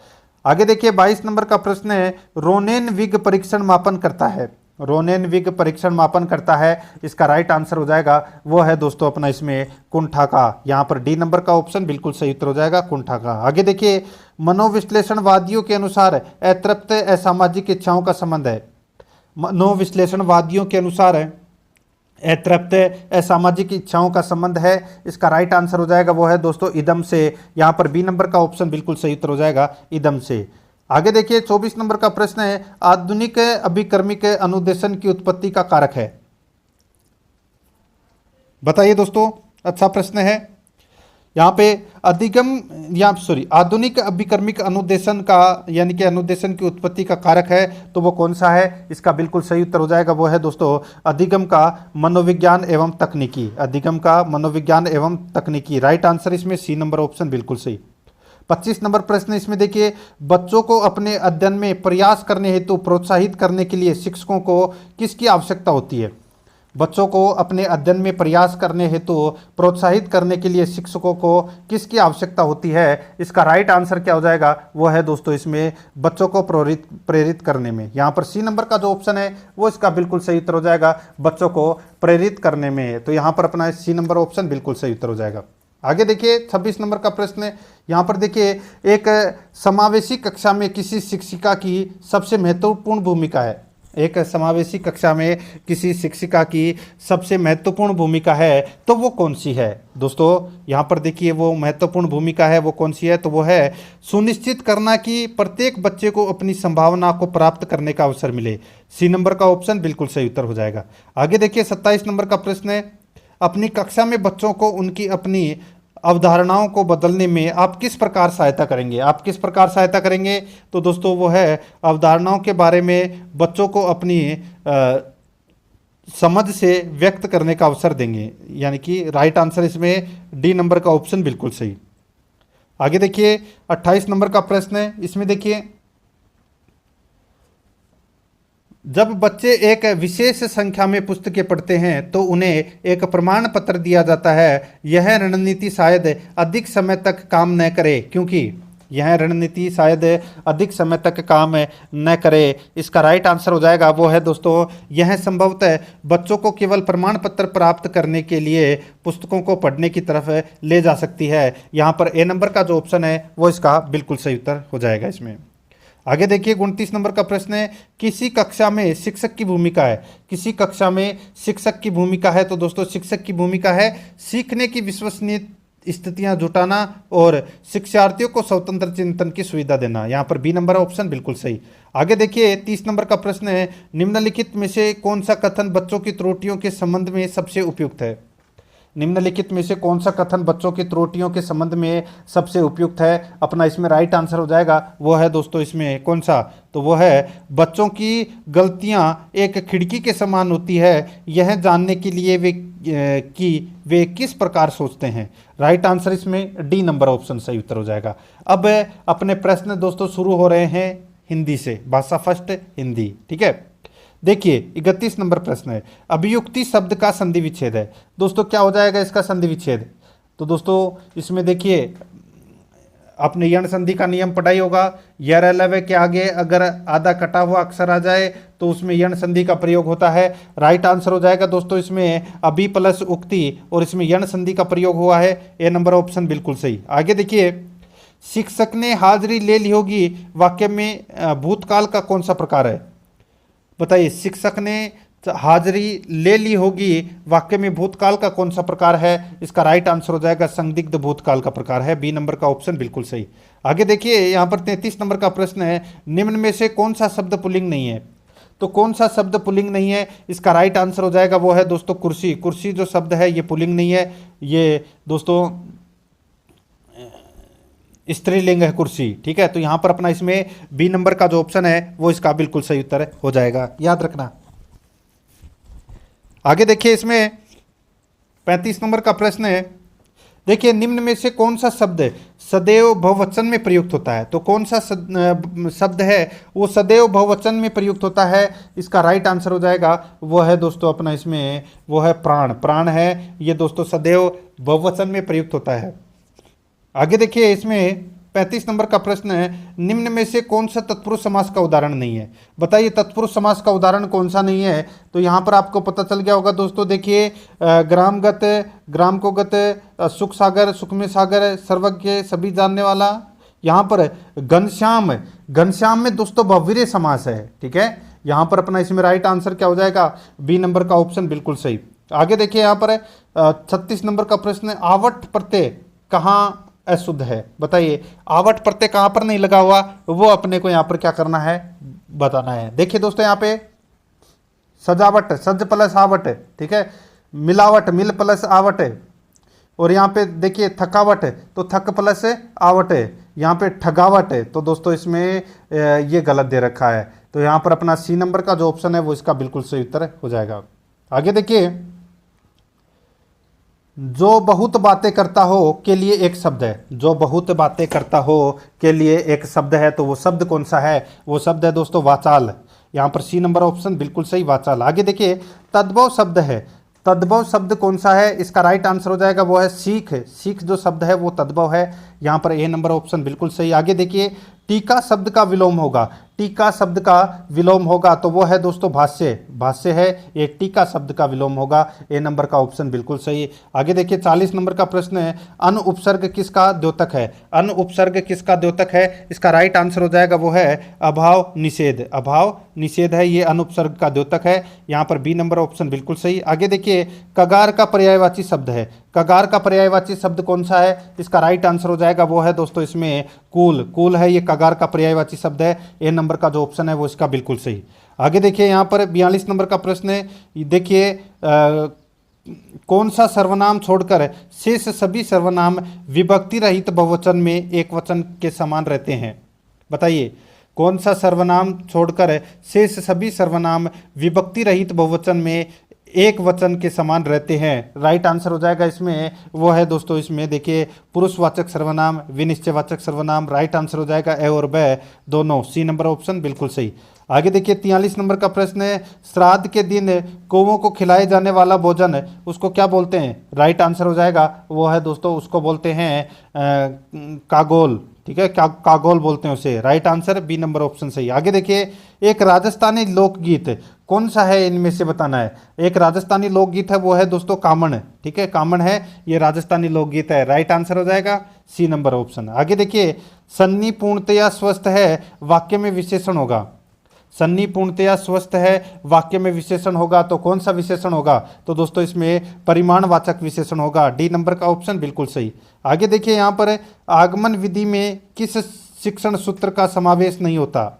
आगे देखिए 22 नंबर का प्रश्न है, रोनेन विग परीक्षण मापन करता है। रोनेन विग परीक्षण मापन करता है, इसका राइट आंसर हो जाएगा वो है दोस्तों अपना इसमें कुंठा का। यहाँ पर डी नंबर का ऑप्शन बिल्कुल सही उत्तर हो जाएगा, कुंठा का। आगे देखिए मनोविश्लेषणवादियों के अनुसार अतृप्त असामाजिक इच्छाओं का संबंध है। मनोविश्लेषणवादियों के अनुसार अतृप्त असामाजिक इच्छाओं का संबंध है, इसका राइट आंसर हो जाएगा वो है दोस्तों इदम से। यहाँ पर बी नंबर का ऑप्शन बिल्कुल सही उत्तर हो जाएगा, इदम से। आगे देखिए 24 नंबर का प्रश्न है, आधुनिक अभिकर्मिक अनुदेशन की उत्पत्ति का कारक है। बताइए दोस्तों, अच्छा प्रश्न है। यहाँ पे आधुनिक अभिकर्मिक अनुदेशन का यानी कि अनुदेशन की उत्पत्ति का कारक है, तो वो कौन सा है? इसका बिल्कुल सही उत्तर हो जाएगा वो है दोस्तों अधिगम का मनोविज्ञान एवं तकनीकी। अधिगम का मनोविज्ञान एवं तकनीकी, राइट आंसर इसमें सी नंबर ऑप्शन बिल्कुल सही। 25 नंबर प्रश्न इसमें देखिए, बच्चों को अपने अध्ययन में प्रयास करने हेतु प्रोत्साहित करने के लिए शिक्षकों को किसकी आवश्यकता होती है? बच्चों को अपने अध्ययन में प्रयास करने हेतु प्रोत्साहित करने के लिए शिक्षकों को किसकी आवश्यकता होती है? इसका राइट आंसर क्या हो जाएगा? वो है दोस्तों इसमें बच्चों को प्रेरित करने में। यहाँ पर सी नंबर का जो ऑप्शन है वो इसका बिल्कुल सही उत्तर हो जाएगा, बच्चों को प्रेरित करने में। तो यहाँ पर अपना सी नंबर ऑप्शन बिल्कुल सही उत्तर हो जाएगा। आगे देखिए 26 नंबर का प्रश्न है। यहाँ पर देखिए एक समावेशी कक्षा में किसी शिक्षिका की सबसे महत्वपूर्ण भूमिका है। एक समावेशी कक्षा में किसी शिक्षिका की सबसे महत्वपूर्ण भूमिका है तो वो कौन सी है दोस्तों? यहाँ पर देखिए वो महत्वपूर्ण भूमिका है वो कौन सी है, तो वो है सुनिश्चित करना कि प्रत्येक बच्चे को अपनी संभावना को प्राप्त करने का अवसर मिले। सी नंबर का ऑप्शन बिल्कुल सही उत्तर हो जाएगा। आगे देखिए 27 नंबर का प्रश्न है, अपनी कक्षा में बच्चों को उनकी अपनी अवधारणाओं को बदलने में आप किस प्रकार सहायता करेंगे? आप किस प्रकार सहायता करेंगे? तो दोस्तों वो है अवधारणाओं के बारे में बच्चों को अपनी समझ से व्यक्त करने का अवसर देंगे, यानी कि राइट आंसर इसमें डी नंबर का ऑप्शन बिल्कुल सही। आगे देखिए 28 नंबर का प्रश्न है। इसमें देखिए जब बच्चे एक विशेष संख्या में पुस्तकें पढ़ते हैं तो उन्हें एक प्रमाण पत्र दिया जाता है। यह रणनीति शायद अधिक समय तक काम न करे, क्योंकि यह रणनीति शायद अधिक समय तक काम न करे। इसका राइट आंसर हो जाएगा वो है दोस्तों, यह संभवतः बच्चों को केवल प्रमाण पत्र प्राप्त करने के लिए पुस्तकों को पढ़ने की तरफ ले जा सकती है। यहाँ पर ए नंबर का जो ऑप्शन है वो इसका बिल्कुल सही उत्तर हो जाएगा इसमें। आगे देखिए 29 नंबर का प्रश्न है, किसी कक्षा में शिक्षक की भूमिका है। किसी कक्षा में शिक्षक की भूमिका है तो दोस्तों शिक्षक की भूमिका है सीखने की विश्वसनीय स्थितियां जुटाना और शिक्षार्थियों को स्वतंत्र चिंतन की सुविधा देना। यहाँ पर बी नंबर ऑप्शन बिल्कुल सही। आगे देखिए 30 नंबर का प्रश्न है, निम्नलिखित में से कौन सा कथन बच्चों की त्रुटियों के संबंध में सबसे उपयुक्त है? निम्नलिखित में से कौन सा कथन बच्चों की त्रुटियों के संबंध में सबसे उपयुक्त है? अपना इसमें राइट आंसर हो जाएगा वो है दोस्तों इसमें कौन सा, तो वो है बच्चों की गलतियां एक खिड़की के समान होती है, यह जानने के लिए वे किस प्रकार सोचते हैं। राइट आंसर इसमें डी नंबर ऑप्शन सही उत्तर हो जाएगा। अब अपने प्रश्न दोस्तों शुरू हो रहे हैं हिंदी से, भाषा फर्स्ट हिंदी, ठीक है। देखिए 31 नंबर प्रश्न है, अभियुक्ति शब्द का संधि विच्छेद है। दोस्तों क्या हो जाएगा इसका संधि विच्छेद? तो दोस्तों इसमें देखिए आपने यण संधि का नियम पढ़ा ही होगा। यरलवे के आगे अगर आधा कटा हुआ अक्षर आ जाए तो उसमें यण संधि का प्रयोग होता है। राइट आंसर हो जाएगा दोस्तों इसमें अभि प्लस उक्ति और इसमें यण संधि का प्रयोग हुआ है। ए नंबर ऑप्शन बिल्कुल सही। आगे देखिए शिक्षक ने हाजिरी ले ली होगी वाक्य में भूतकाल का कौन सा प्रकार है? बताइए, शिक्षक ने हाजिरी ले ली होगी वाक्य में भूतकाल का कौन सा प्रकार है? इसका राइट आंसर हो जाएगा संदिग्ध भूतकाल का प्रकार है। बी नंबर का ऑप्शन बिल्कुल सही। आगे देखिए यहाँ पर 33 नंबर का प्रश्न है, निम्न में से कौन सा शब्द पुल्लिंग नहीं है? तो कौन सा शब्द पुल्लिंग नहीं है? इसका राइट आंसर हो जाएगा वो है दोस्तों कुर्सी। कुर्सी जो शब्द है ये पुल्लिंग नहीं है, ये दोस्तों स्त्रीलिंग है कुर्सी, ठीक है। तो यहाँ पर अपना इसमें बी नंबर का जो ऑप्शन है वो इसका बिल्कुल सही उत्तर हो जाएगा, याद रखना। आगे देखिए इसमें 35 नंबर का प्रश्न है, देखिए निम्न में से कौन सा शब्द सदैव बहुवचन में प्रयुक्त होता है? तो कौन सा शब्द है वो सदैव बहुवचन में प्रयुक्त होता है? इसका राइट आंसर हो जाएगा वो है दोस्तों अपना इसमें वो है प्राण। प्राण है ये दोस्तों सदैव बहुवचन में प्रयुक्त होता है। आगे देखिए इसमें 35 नंबर का प्रश्न है, निम्न में से कौन सा तत्पुरुष समास का उदाहरण नहीं है? बताइए तत्पुरुष समास का उदाहरण कौन सा नहीं है? तो यहाँ पर आपको पता चल गया होगा दोस्तों। देखिए ग्रामगत, ग्राम को गत, सुख सागर, सुख में सागर, सर्वज्ञ, सभी जानने वाला। यहाँ पर घनश्याम, घनश्याम में दोस्तों बहुवीर्य समास है, ठीक है। यहाँ पर अपना इसमें राइट आंसर क्या हो जाएगा? बी नंबर का ऑप्शन बिल्कुल सही। आगे देखिए यहाँ पर 36 नंबर का प्रश्न है, आवट प्रत्यय कहाँ अशुद्ध है? बताइए आवट प्रत्यय कहाँ पर नहीं लगा हुआ, वो अपने को यहाँ पर क्या करना है बताना है। देखिए दोस्तों यहाँ पे सजावट, सज प्लस आवट, ठीक है। मिलावट, मिल प्लस आवट, और यहाँ पे देखिए थकावट तो थक प्लस आवट, यहाँ पे ठगावट है। तो दोस्तों इसमें ये गलत दे रखा है, तो यहाँ पर अपना सी नंबर का जो ऑप्शन है वो इसका बिल्कुल सही उत्तर हो जाएगा। आगे देखिए जो बहुत बातें करता हो के लिए एक शब्द है। जो बहुत बातें करता हो के लिए एक शब्द है, तो वो शब्द कौन सा है? वो शब्द है दोस्तों वाचाल। यहाँ पर सी नंबर ऑप्शन बिल्कुल सही, वाचाल। आगे देखिए तद्भव शब्द है। तद्भव शब्द कौन सा है? इसका राइट आंसर हो जाएगा वो है सीख। सीख जो शब्द है वो तद्भव है। यहाँ पर ए नंबर ऑप्शन बिल्कुल सही। आगे देखिए टीका शब्द का विलोम होगा। टीका शब्द का विलोम होगा तो वो है दोस्तों भाष्य। भाष्य है ये टीका शब्द का विलोम होगा। ए नंबर का ऑप्शन बिल्कुल सही। आगे देखिए 40 नंबर का प्रश्न है, अन उपसर्ग किसका द्योतक है? अन उपसर्ग किसका द्योतक है? इसका राइट आंसर हो जाएगा वो है अभाव निषेध। अभाव निषेध है ये अनुपसर्ग का द्योतक है। यहाँ पर बी नंबर ऑप्शन बिल्कुल सही। आगे देखिए कगार का पर्यायवाची शब्द है। कगार का पर्यायवाची शब्द कौन सा है? इसका राइट आंसर हो जाएगा वो है दोस्तों इसमें कूल। कूल है ये कगार का पर्यायवाची शब्द है। ए नंबर का जो ऑप्शन है वो इसका बिल्कुल सही। आगे देखिए यहाँ पर 42 नंबर का प्रश्न है, देखिए कौन सा सर्वनाम छोड़कर शेष सभी सर्वनाम विभक्ति रहित बहुवचन में एक वचन के समान रहते हैं? बताइए कौन सा सर्वनाम छोड़कर शेष सभी सर्वनाम विभक्ति रहित बहुवचन में एक वचन के समान रहते हैं? राइट आंसर हो जाएगा इसमें वो है दोस्तों इसमें देखिए पुरुषवाचक सर्वनाम, विनिश्चयवाचक सर्वनाम। राइट आंसर हो जाएगा ए और ब दोनों। सी नंबर ऑप्शन बिल्कुल सही। आगे देखिए 43 नंबर का प्रश्न है, श्राद्ध के दिन कौवों को खिलाए जाने वाला भोजन उसको क्या बोलते हैं? राइट आंसर हो जाएगा वो है दोस्तों उसको बोलते हैं कागोल। ठीक है, कागोल बोलते हैं उसे। Right answer B number option सही। आगे देखिए एक राजस्थानी लोकगीत कौन सा है इनमें से बताना है। एक राजस्थानी लोकगीत है वो है दोस्तों कामण। ठीक है, कामण है ये राजस्थानी लोकगीत है। राइट आंसर हो जाएगा सी नंबर ऑप्शन। आगे देखिए सन्नी पूर्णतया स्वस्थ है वाक्य में विशेषण होगा। सन्नी पूर्णतया स्वस्थ है वाक्य में विशेषण होगा तो कौन सा विशेषण होगा? तो दोस्तों इसमें परिमाणवाचक विशेषण होगा। डी नंबर का ऑप्शन बिल्कुल सही। आगे देखिए यहाँ पर आगमन विधि में किस शिक्षण सूत्र का समावेश नहीं होता?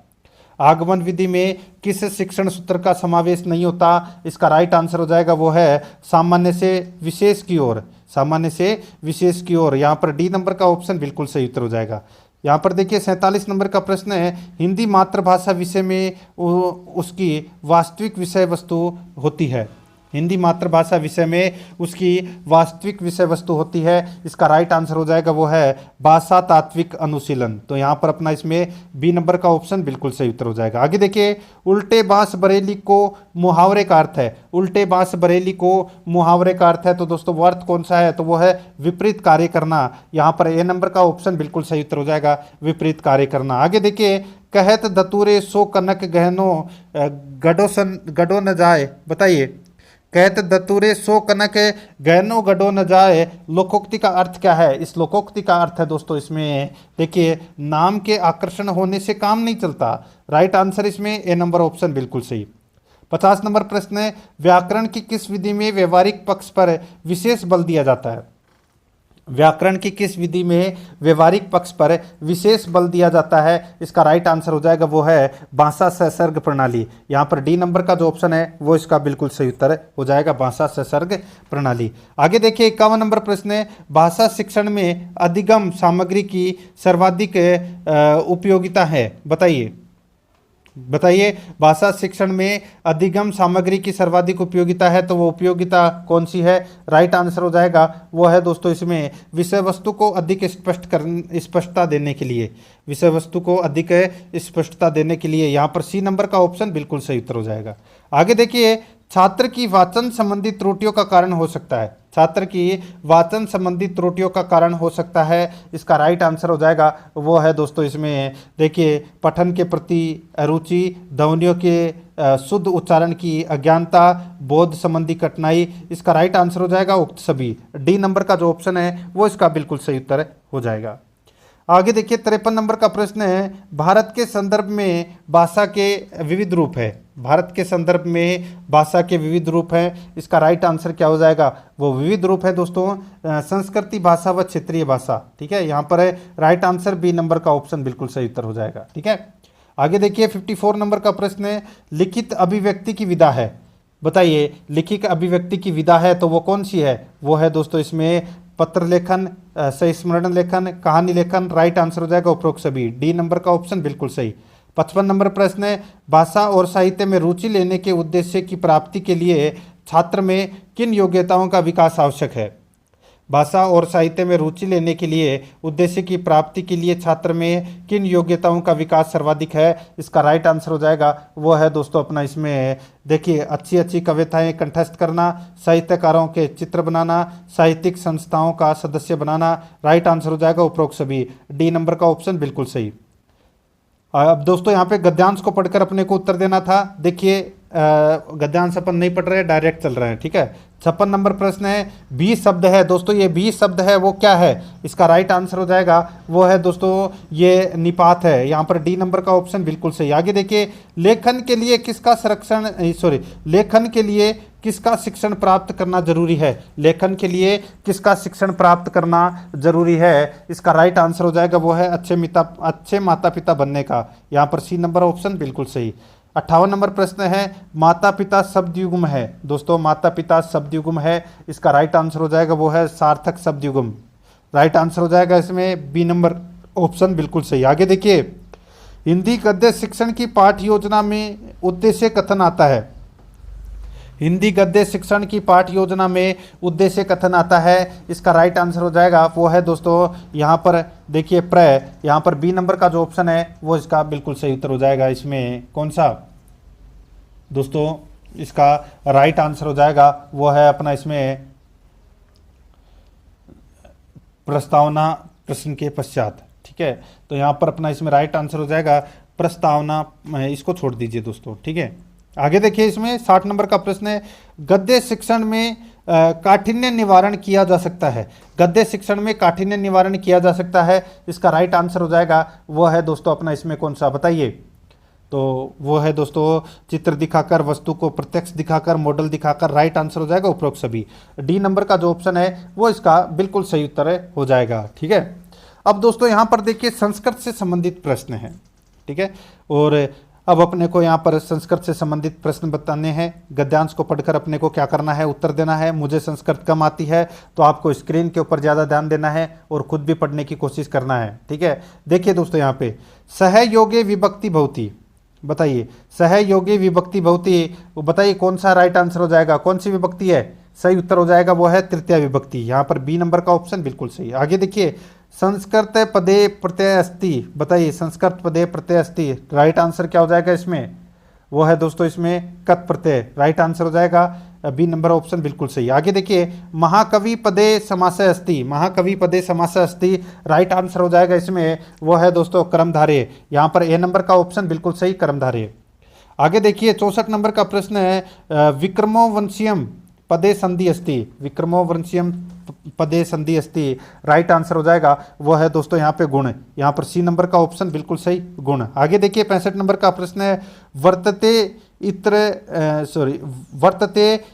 आगमन विधि में किस शिक्षण सूत्र का समावेश नहीं होता? इसका राइट आंसर हो जाएगा वो है सामान्य से विशेष की ओर। सामान्य से विशेष की ओर। यहाँ पर डी नंबर का ऑप्शन बिल्कुल सही उत्तर हो जाएगा। यहाँ पर देखिए 47 नंबर का प्रश्न है, हिंदी मातृभाषा विषय में उसकी वास्तविक विषय वस्तु होती है। हिंदी मातृभाषा विषय में उसकी वास्तविक विषय वस्तु होती है। इसका राइट आंसर हो जाएगा वो है भाषा तात्विक अनुशीलन। तो यहाँ पर अपना इसमें बी नंबर का ऑप्शन बिल्कुल सही उत्तर हो जाएगा। आगे देखिए उल्टे बांस बरेली को मुहावरे का अर्थ है। उल्टे बांस बरेली को मुहावरे का अर्थ है तो दोस्तों वो अर्थ कौन सा है? तो वो है विपरीत कार्य करना। यहाँ पर ए नंबर का ऑप्शन बिल्कुल सही उत्तर हो जाएगा विपरीत कार्य करना। आगे देखिए कहत दतुरे सो कनक गहनो गडो न जाए। बताइए कहत दतुरे सो कनक गहनो गडो न जाए लोकोक्ति का अर्थ क्या है? इस लोकोक्ति का अर्थ है दोस्तों इसमें देखिए नाम के आकर्षण होने से काम नहीं चलता। राइट आंसर इसमें ए नंबर ऑप्शन बिल्कुल सही। 50 नंबर प्रश्न है, व्याकरण की किस विधि में व्यवहारिक पक्ष पर विशेष बल दिया जाता है? व्याकरण की किस विधि में व्यवहारिक पक्ष पर विशेष बल दिया जाता है? इसका राइट आंसर हो जाएगा वो है भाषा ससर्ग प्रणाली। यहाँ पर डी नंबर का जो ऑप्शन है वो इसका बिल्कुल सही उत्तर हो जाएगा भाषा ससर्ग प्रणाली। आगे देखिए 51 नंबर प्रश्न है, भाषा शिक्षण में अधिगम सामग्री की सर्वाधिक उपयोगिता है। बताइए भाषा शिक्षण में अधिगम सामग्री की सर्वाधिक उपयोगिता है तो वो उपयोगिता कौन सी है? राइट आंसर हो जाएगा वो है दोस्तों इसमें विषय वस्तु को अधिक स्पष्टता देने के लिए। विषय वस्तु को अधिक स्पष्टता देने के लिए यहाँ पर सी नंबर का ऑप्शन बिल्कुल सही उत्तर हो जाएगा। आगे देखिए छात्र की वाचन संबंधी त्रुटियों का कारण हो सकता है। छात्र की वाचन संबंधी त्रुटियों का कारण हो सकता है। इसका राइट आंसर हो जाएगा वो है दोस्तों इसमें देखिए पठन के प्रति अरुचि, ध्वनियों के शुद्ध उच्चारण की अज्ञानता, बोध संबंधी कठिनाई। इसका राइट आंसर हो जाएगा उक्त सभी। डी नंबर का जो ऑप्शन है वो इसका बिल्कुल सही उत्तर हो जाएगा। आगे देखिए 53 नंबर का प्रश्न है, भारत के संदर्भ में भाषा के विविध रूप है। भारत के संदर्भ में भाषा के विविध रूप हैं। इसका राइट आंसर क्या हो जाएगा? वो विविध रूप है दोस्तों संस्कृति भाषा व क्षेत्रीय भाषा। ठीक है, यहाँ पर है राइट आंसर बी नंबर का ऑप्शन बिल्कुल सही उत्तर हो जाएगा। ठीक है, आगे देखिए 54 नंबर का प्रश्न है, लिखित अभिव्यक्ति की विधा है। बताइए लिखित अभिव्यक्ति की विधा है तो वो कौन सी है? वो है दोस्तों इसमें पत्र लेखन, संस्मरण लेखन, कहानी लेखन। राइट आंसर हो जाएगा उपरोक्त सभी। डी नंबर का ऑप्शन बिल्कुल सही। 55 नंबर प्रश्न है, भाषा और साहित्य में रुचि लेने के उद्देश्य की प्राप्ति के लिए छात्र में किन योग्यताओं का विकास आवश्यक है? भाषा और साहित्य में रुचि लेने के लिए उद्देश्य की प्राप्ति के लिए छात्र में किन योग्यताओं का विकास सर्वाधिक है? इसका राइट आंसर हो जाएगा वो है दोस्तों अपना इसमें देखिए अच्छी कविताएं कंठस्थ करना, साहित्यकारों के चित्र बनाना, साहित्यिक संस्थाओं का सदस्य बनाना। राइट आंसर हो जाएगा उपरोक्त सभी। डी नंबर का ऑप्शन बिल्कुल सही। अब दोस्तों यहाँ पे गद्यांश को पढ़कर अपने को उत्तर देना था। देखिए गद्यांश अपन नहीं पढ़ रहे, डायरेक्ट चल रहे हैं, ठीक है। 56 नंबर प्रश्न है, 20 शब्द है दोस्तों, ये 20 शब्द है वो क्या है? इसका राइट आंसर हो जाएगा वो है दोस्तों ये निपात है। यहाँ पर डी नंबर का ऑप्शन बिल्कुल सही। आगे देखिए, लेखन के लिए किसका लेखन के लिए किसका शिक्षण प्राप्त करना जरूरी है? लेखन के लिए किसका शिक्षण प्राप्त करना जरूरी है? इसका राइट आंसर हो जाएगा वो है अच्छे माता पिता बनने का। यहाँ पर सी नंबर ऑप्शन बिल्कुल सही। 58 नंबर प्रश्न है, माता पिता शब्द युग्म है दोस्तों, माता पिता शब्द युग्म है। इसका राइट आंसर हो जाएगा वो है सार्थक शब्द युग्म। राइट आंसर हो जाएगा इसमें बी नंबर ऑप्शन बिल्कुल सही। आगे देखिए, हिंदी गद्य शिक्षण की पाठ योजना में उद्देश्य कथन आता है। हिंदी गद्य शिक्षण की पाठ योजना में उद्देश्य कथन आता है। इसका राइट आंसर हो जाएगा वो है दोस्तों यहाँ पर देखिए यहाँ पर बी नंबर का जो ऑप्शन है वो इसका बिल्कुल सही उत्तर हो जाएगा। इसमें कौन सा दोस्तों इसका राइट आंसर हो जाएगा वो है अपना इसमें प्रस्तावना प्रश्न के पश्चात, ठीक है। तो यहाँ पर अपना इसमें राइट आंसर हो जाएगा प्रस्तावना, इसको छोड़ दीजिए दोस्तों, ठीक है। आगे देखिए, इसमें 60 नंबर का प्रश्न है, गद्य शिक्षण में काठिन्य निवारण किया जा सकता है। गद्य शिक्षण में काठिन्य निवारण किया जा सकता है। इसका राइट आंसर हो जाएगा वो है दोस्तों अपना इसमें कौन सा बताइए? तो वो है दोस्तों चित्र दिखाकर, वस्तु को प्रत्यक्ष दिखाकर, मॉडल दिखाकर। राइट आंसर हो जाएगा उपरोक्त सभी। डी नंबर का जो ऑप्शन है वो इसका बिल्कुल सही उत्तर हो जाएगा, ठीक है। अब दोस्तों यहाँ पर देखिए संस्कृत से संबंधित प्रश्न है, ठीक है। और अब अपने को यहाँ पर संस्कृत से संबंधित प्रश्न बताने हैं। गद्यांश को पढ़कर अपने को क्या करना है? उत्तर देना है। मुझे संस्कृत कम आती है तो आपको स्क्रीन के ऊपर ज़्यादा ध्यान देना है और खुद भी पढ़ने की कोशिश करना है, ठीक है। देखिए दोस्तों यहाँ पे सहयोगी विभक्ति बहुती, बताइए सहयोगी विभक्ति बहुती, बताइए कौन सा राइट आंसर हो जाएगा? कौन सी विभक्ति है? सही उत्तर हो जाएगा वो है तृतीया विभक्ति। यहाँ पर बी नंबर का ऑप्शन बिल्कुल सही। आगे देखिए, संस्कृत पदे प्रत्यय अस्ति, बताइए संस्कृत पदे प्रत्यय अस्ति, राइट आंसर क्या हो जाएगा इसमें? वो है दोस्तों इसमें कत प्रत्यय। राइट आंसर हो जाएगा बी नंबर ऑप्शन बिल्कुल सही। आगे देखिए, महाकवि पदे समासय अस्ति, महाकवि पदे समासय अस्ति, राइट आंसर हो जाएगा इसमें वो है दोस्तों कर्मधारय। यहाँ पर ए नंबर का ऑप्शन बिल्कुल सही, कर्मधारय। आगे देखिए 64 नंबर का प्रश्न है, विक्रमोवंशियम पदे संधि अस्ति, विक्रमोवंशियम पदे संधि अस्ति, राइट आंसर हो जाएगा वो है दोस्तों यहाँ पे गुण। यहाँ पर सी नंबर का ऑप्शन बिल्कुल सही, गुण। आगे देखिए 65 नंबर का प्रश्न है, वर्तते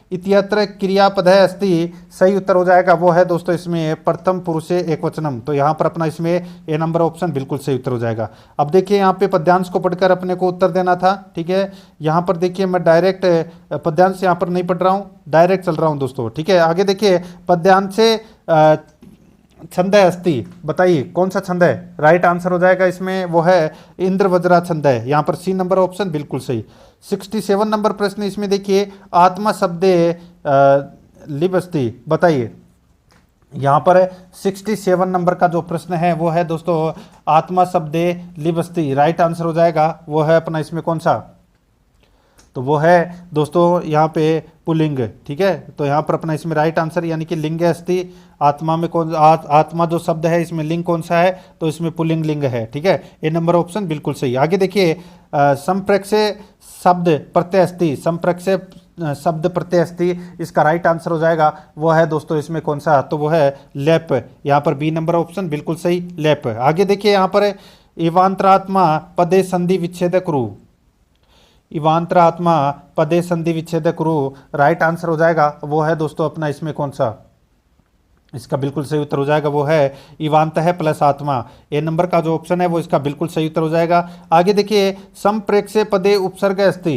इत्यत्र क्रियापद है अस्ति, सही उत्तर हो जाएगा वो है दोस्तों इसमें प्रथम पुरुषे एकवचनम। तो यहाँ पर अपना इसमें ए नंबर ऑप्शन बिल्कुल सही उत्तर हो जाएगा। अब देखिए यहाँ पे पद्यांश को पढ़कर अपने को उत्तर देना था, ठीक है। यहाँ पर देखिए मैं डायरेक्ट पद्यांश यहाँ पर नहीं पढ़ रहा हूँ, डायरेक्ट चल रहा हूँ दोस्तों, ठीक है। आगे देखिए पद्यांश से छंद है अस्ति, बताइए कौन सा छंद है? राइट आंसर हो जाएगा इसमें वो है इंद्र वज्रा छंद है। यहाँ पर सी नंबर ऑप्शन बिल्कुल सही। 67 नंबर प्रश्न इसमें देखिए, आत्मा शब्दे लिब अस्ति, बताइए यहाँ पर 67 नंबर का जो प्रश्न है वो है दोस्तों आत्मा शब्दे लिब अस्ति, राइट आंसर हो जाएगा वो है अपना इसमें कौन सा? तो वो है दोस्तों यहाँ पे पुल्लिंग, ठीक है। तो यहाँ पर अपना इसमें राइट आंसर यानी कि लिंग अस्ति, आत्मा में कौन आत्मा जो शब्द है इसमें लिंग कौन सा है? तो इसमें पुल्लिंग लिंग है, ठीक है। ए नंबर ऑप्शन बिल्कुल सही। आगे देखिए संप्रेक्ष्य शब्द प्रत्यय अस्ति, संप्रेक्ष्य शब्द प्रत्यय अस्ति, इसका राइट आंसर हो जाएगा वो है दोस्तों इसमें कौन सा? तो वो है लेप। यहाँ पर बी नंबर ऑप्शन बिल्कुल सही, लेप। आगे देखिए यहाँ पर इवांतरात्मा पदे संधि विच्छेद कुरु, इवांतरात्मा पदे संधि विच्छेद कुरु, राइट आंसर हो जाएगा वो है दोस्तों अपना इसमें कौन सा? इसका बिल्कुल सही उत्तर हो जाएगा वो है इवांत है प्लस आत्मा। ए नंबर का जो ऑप्शन है वो इसका बिल्कुल सही उत्तर हो जाएगा। आगे देखिए संप्रेक्ष्य पदे उपसर्ग अस्ति,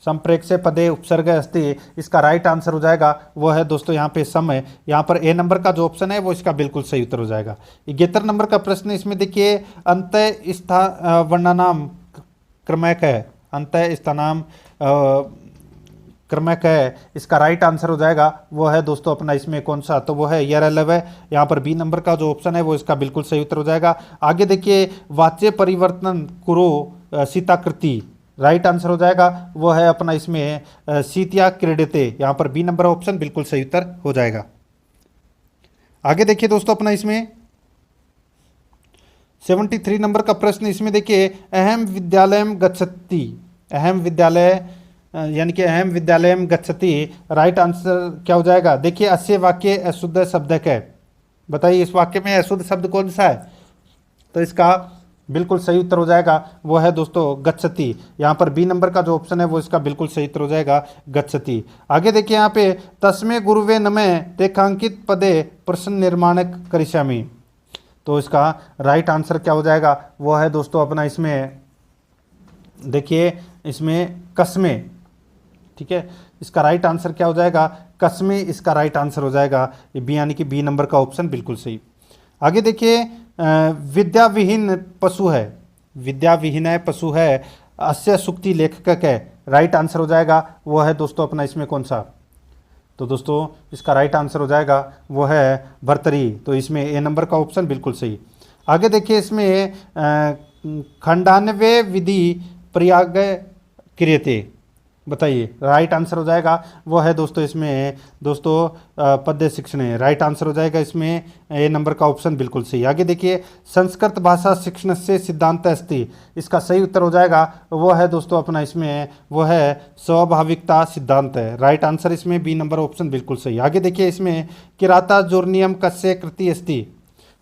संप्रेक्ष्य पदे उपसर्ग अस्ति, इसका राइट आंसर हो जाएगा वो है दोस्तों यहाँ पे सम है। यहाँ पर ए नंबर का जो ऑप्शन है वो इसका बिल्कुल सही उत्तर हो जाएगा। 71 नंबर का प्रश्न इसमें देखिए, अंत वर्णानाम क्रमैक है, अंत स्थानाम क्रमैक है, इसका राइट आंसर हो जाएगा वो है दोस्तों अपना इसमें कौन सा? तो वो है यरलव है। यहाँ पर बी नंबर का जो ऑप्शन है वो इसका बिल्कुल सही उत्तर हो जाएगा। आगे देखिए वाच्य परिवर्तन कुरो सीताकृति, राइट आंसर हो जाएगा वो है अपना इसमें सीतिया क्रीडते, यहाँ पर बी नंबर ऑप्शन बिल्कुल सही उत्तर हो जाएगा। आगे देखिए दोस्तों अपना इसमें 73 नंबर का प्रश्न इसमें देखिए, अहम विद्यालयम गच्छति, अहम विद्यालय यानी कि अहम विद्यालयम गच्छति, राइट आंसर क्या हो जाएगा? देखिए, अस्य वाक्य अशुद्ध शब्दक है। बताइए इस वाक्य में अशुद्ध शब्द कौन सा है? तो इसका बिल्कुल सही उत्तर हो जाएगा वो है दोस्तों गच्छति। यहाँ पर बी नंबर का जो ऑप्शन है वो इसका बिल्कुल सही उत्तर हो जाएगा गच्छति। आगे देखिए यहाँ पे, तस्मे गुरुवे नमे रेखांकित पदे प्रश्न निर्माण करिष्यामि, तो इसका राइट आंसर क्या हो जाएगा? वो है दोस्तों अपना इसमें देखिए, इसमें कस्मे, ठीक है, इसका राइट आंसर क्या हो जाएगा? कस्मे इसका राइट आंसर हो जाएगा, बी यानी कि बी नंबर का ऑप्शन बिल्कुल सही। आगे देखिए, विद्या विहीन पशु है, विद्या विहीन है पशु है, अस्य सुक्ति लेखक है, राइट आंसर हो जाएगा वो है दोस्तों अपना इसमें कौन सा? तो दोस्तों इसका राइट आंसर हो जाएगा वो है भर्तरी, तो इसमें ए नंबर का ऑप्शन बिल्कुल सही। आगे देखिए, इसमें खंडान्वय विधि प्रयाग क्रियते, बताइए राइट आंसर हो जाएगा वो है दोस्तों इसमें दोस्तों पद्य शिक्षण है, राइट आंसर हो जाएगा इसमें ए नंबर का ऑप्शन बिल्कुल सही। आगे देखिए, संस्कृत भाषा शिक्षण से सिद्धांत अस्ति, इसका सही उत्तर हो जाएगा वो है दोस्तों अपना इसमें वो है स्वाभाविकता सिद्धांत है, राइट आंसर इसमें बी नंबर ऑप्शन बिल्कुल सही। आगे देखिए, इसमें किराता जोर्नियम कस्य कृति अस्ति,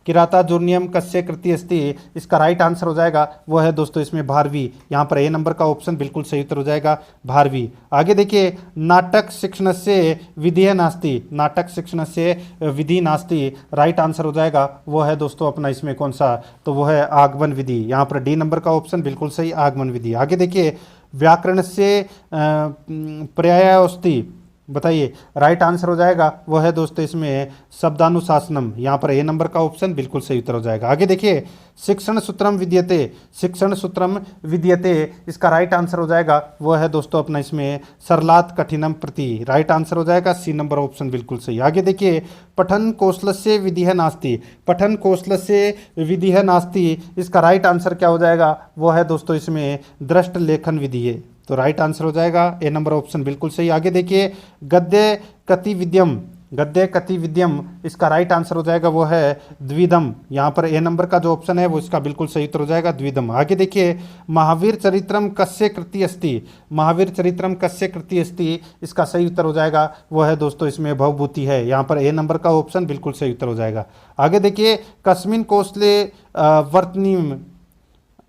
किराता जोर्नियम कस्य कृति अस्ति, इसका राइट आंसर हो जाएगा वो है दोस्तों इसमें भारवी, यहाँ पर ए नंबर का ऑप्शन बिल्कुल सही उत्तर हो जाएगा भारवी। आगे देखिए, नाटक शिक्षण से विधि नास्ति, नाटक शिक्षण से विधि नास्ति, राइट आंसर हो जाएगा वो है दोस्तों अपना इसमें कौन सा? तो वो है आगमन विधि, यहाँ पर डी नंबर का ऑप्शन बिल्कुल सही, आगमन विधि। आगे देखिए, व्याकरण से पर्यायोस्ति, बताइए राइट आंसर हो जाएगा वो है दोस्तों इसमें शब्दानुशासनम, यहाँ पर ए नंबर का ऑप्शन बिल्कुल सही उत्तर हो जाएगा। आगे देखिए, शिक्षण सूत्रम विद्यते, शिक्षण सूत्रम विद्यते, इसका राइट आंसर हो जाएगा वो है दोस्तों अपना इसमें सरलात कठिनम प्रति, राइट आंसर हो जाएगा सी नंबर ऑप्शन बिल्कुल सही। आगे देखिए, पठन कौशलस्य विधिः नास्ति, पठन कौशलस्य विधिः नास्ति, इसका राइट आंसर क्या हो जाएगा? वो है दोस्तों इसमें दृष्ट लेखन विधि है, तो राइट आंसर हो जाएगा ए नंबर ऑप्शन बिल्कुल सही। आगे देखिए, गद्य कति विद्यम, गद्य कति विद्यम, इसका राइट आंसर हो जाएगा वो है द्विदम, यहाँ पर ए नंबर का जो ऑप्शन है वो इसका बिल्कुल सही उत्तर हो जाएगा द्विदम। आगे देखिए, महावीर चरित्रम कस्य कृति अस्ति, महावीर चरित्रम कस्य कृति अस्ति, इसका सही उत्तर हो जाएगा वो है दोस्तों इसमें भवभूति है, यहाँ पर ए नंबर का ऑप्शन बिल्कुल सही उत्तर हो जाएगा। आगे देखिए, कस्मिन कौशले वर्तनीम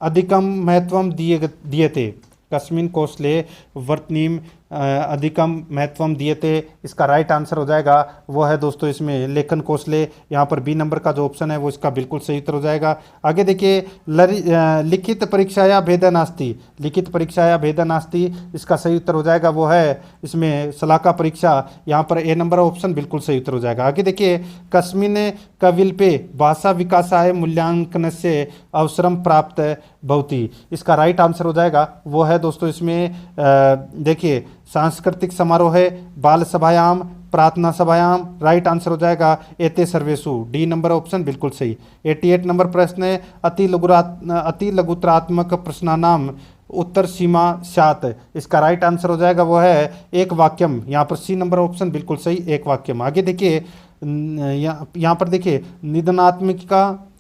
अधिकम महत्वम दीयते, कस्मिन कौशले वर्तनीम अधिकम महत्वम दीयते, इसका राइट आंसर हो जाएगा वो है दोस्तों इसमें लेखन कौशले, यहाँ पर बी नंबर का जो ऑप्शन है वो इसका बिल्कुल सही उत्तर हो जाएगा। आगे देखिए, लिखित परीक्षाया भेद नास्ति, लिखित परीक्षाया भेद नास्ति, इसका सही उत्तर हो जाएगा वो है इसमें शलाका परीक्षा, यहाँ पर ए नंबर ऑप्शन बिल्कुल सही उत्तर हो जाएगा। आगे देखिए, कस्मिन कविल्पे भाषा विकासाय मूल्यांकन से अवसरम प्राप्त भवति, इसका राइट आंसर हो जाएगा वो है दोस्तों इसमें देखिए सांस्कृतिक समारोह है, बाल सभायाम, प्रार्थना सभायाम, राइट आंसर हो जाएगा एते सर्वेसु, डी नंबर ऑप्शन बिल्कुल सही। 88 नंबर प्रश्न है, अति लघुतरात्मक प्रश्नानाम उत्तर सीमा स्यात्, इसका राइट आंसर हो जाएगा वो है एक वाक्यम, यहाँ पर सी नंबर ऑप्शन बिल्कुल सही, एक वाक्यम। आगे देखिए, यहाँ पर देखिए, निधनात्मिका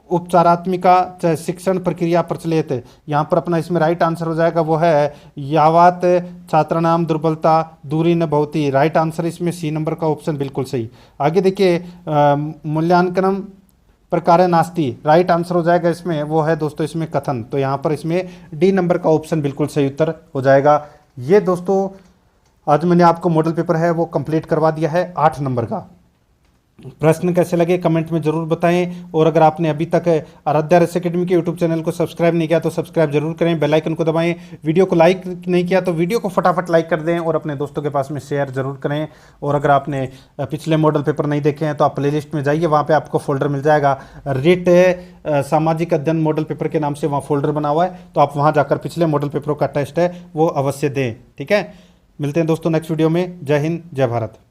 उपचारात्मिका चाहे शिक्षण प्रक्रिया प्रचलित, यहाँ पर अपना इसमें राइट आंसर हो जाएगा वो है यावत छात्राणाम दुर्बलता दूरी न भवति, राइट आंसर इसमें सी नंबर का ऑप्शन बिल्कुल सही। आगे देखिए, मूल्यांकनम प्रकार नास्ति, राइट आंसर हो जाएगा इसमें वो है दोस्तों इसमें कथन, तो यहाँ पर इसमें डी नंबर का ऑप्शन बिल्कुल सही उत्तर हो जाएगा। ये दोस्तों आज मैंने आपको मॉडल पेपर है वो कंप्लीट करवा दिया है 8 नंबर का। प्रश्न कैसे लगे कमेंट में जरूर बताएं, और अगर आपने अभी तक आराध्या रस एकेडमी के यूट्यूब चैनल को सब्सक्राइब नहीं किया तो सब्सक्राइब जरूर करें, बेल आइकन को दबाएं, वीडियो को लाइक नहीं किया तो वीडियो को फटाफट लाइक कर दें और अपने दोस्तों के पास में शेयर जरूर करें। और अगर आपने पिछले मॉडल पेपर नहीं देखे हैं तो आप प्लेलिस्ट में जाइए, वहाँ पर आपको फोल्डर मिल जाएगा, रिट सामाजिक अध्ययन मॉडल पेपर के नाम से वहाँ फोल्डर बना हुआ है, तो आप वहाँ जाकर पिछले मॉडल पेपरों का टेस्ट है वो अवश्य दें। ठीक है, मिलते हैं दोस्तों नेक्स्ट वीडियो में। जय हिंद, जय भारत।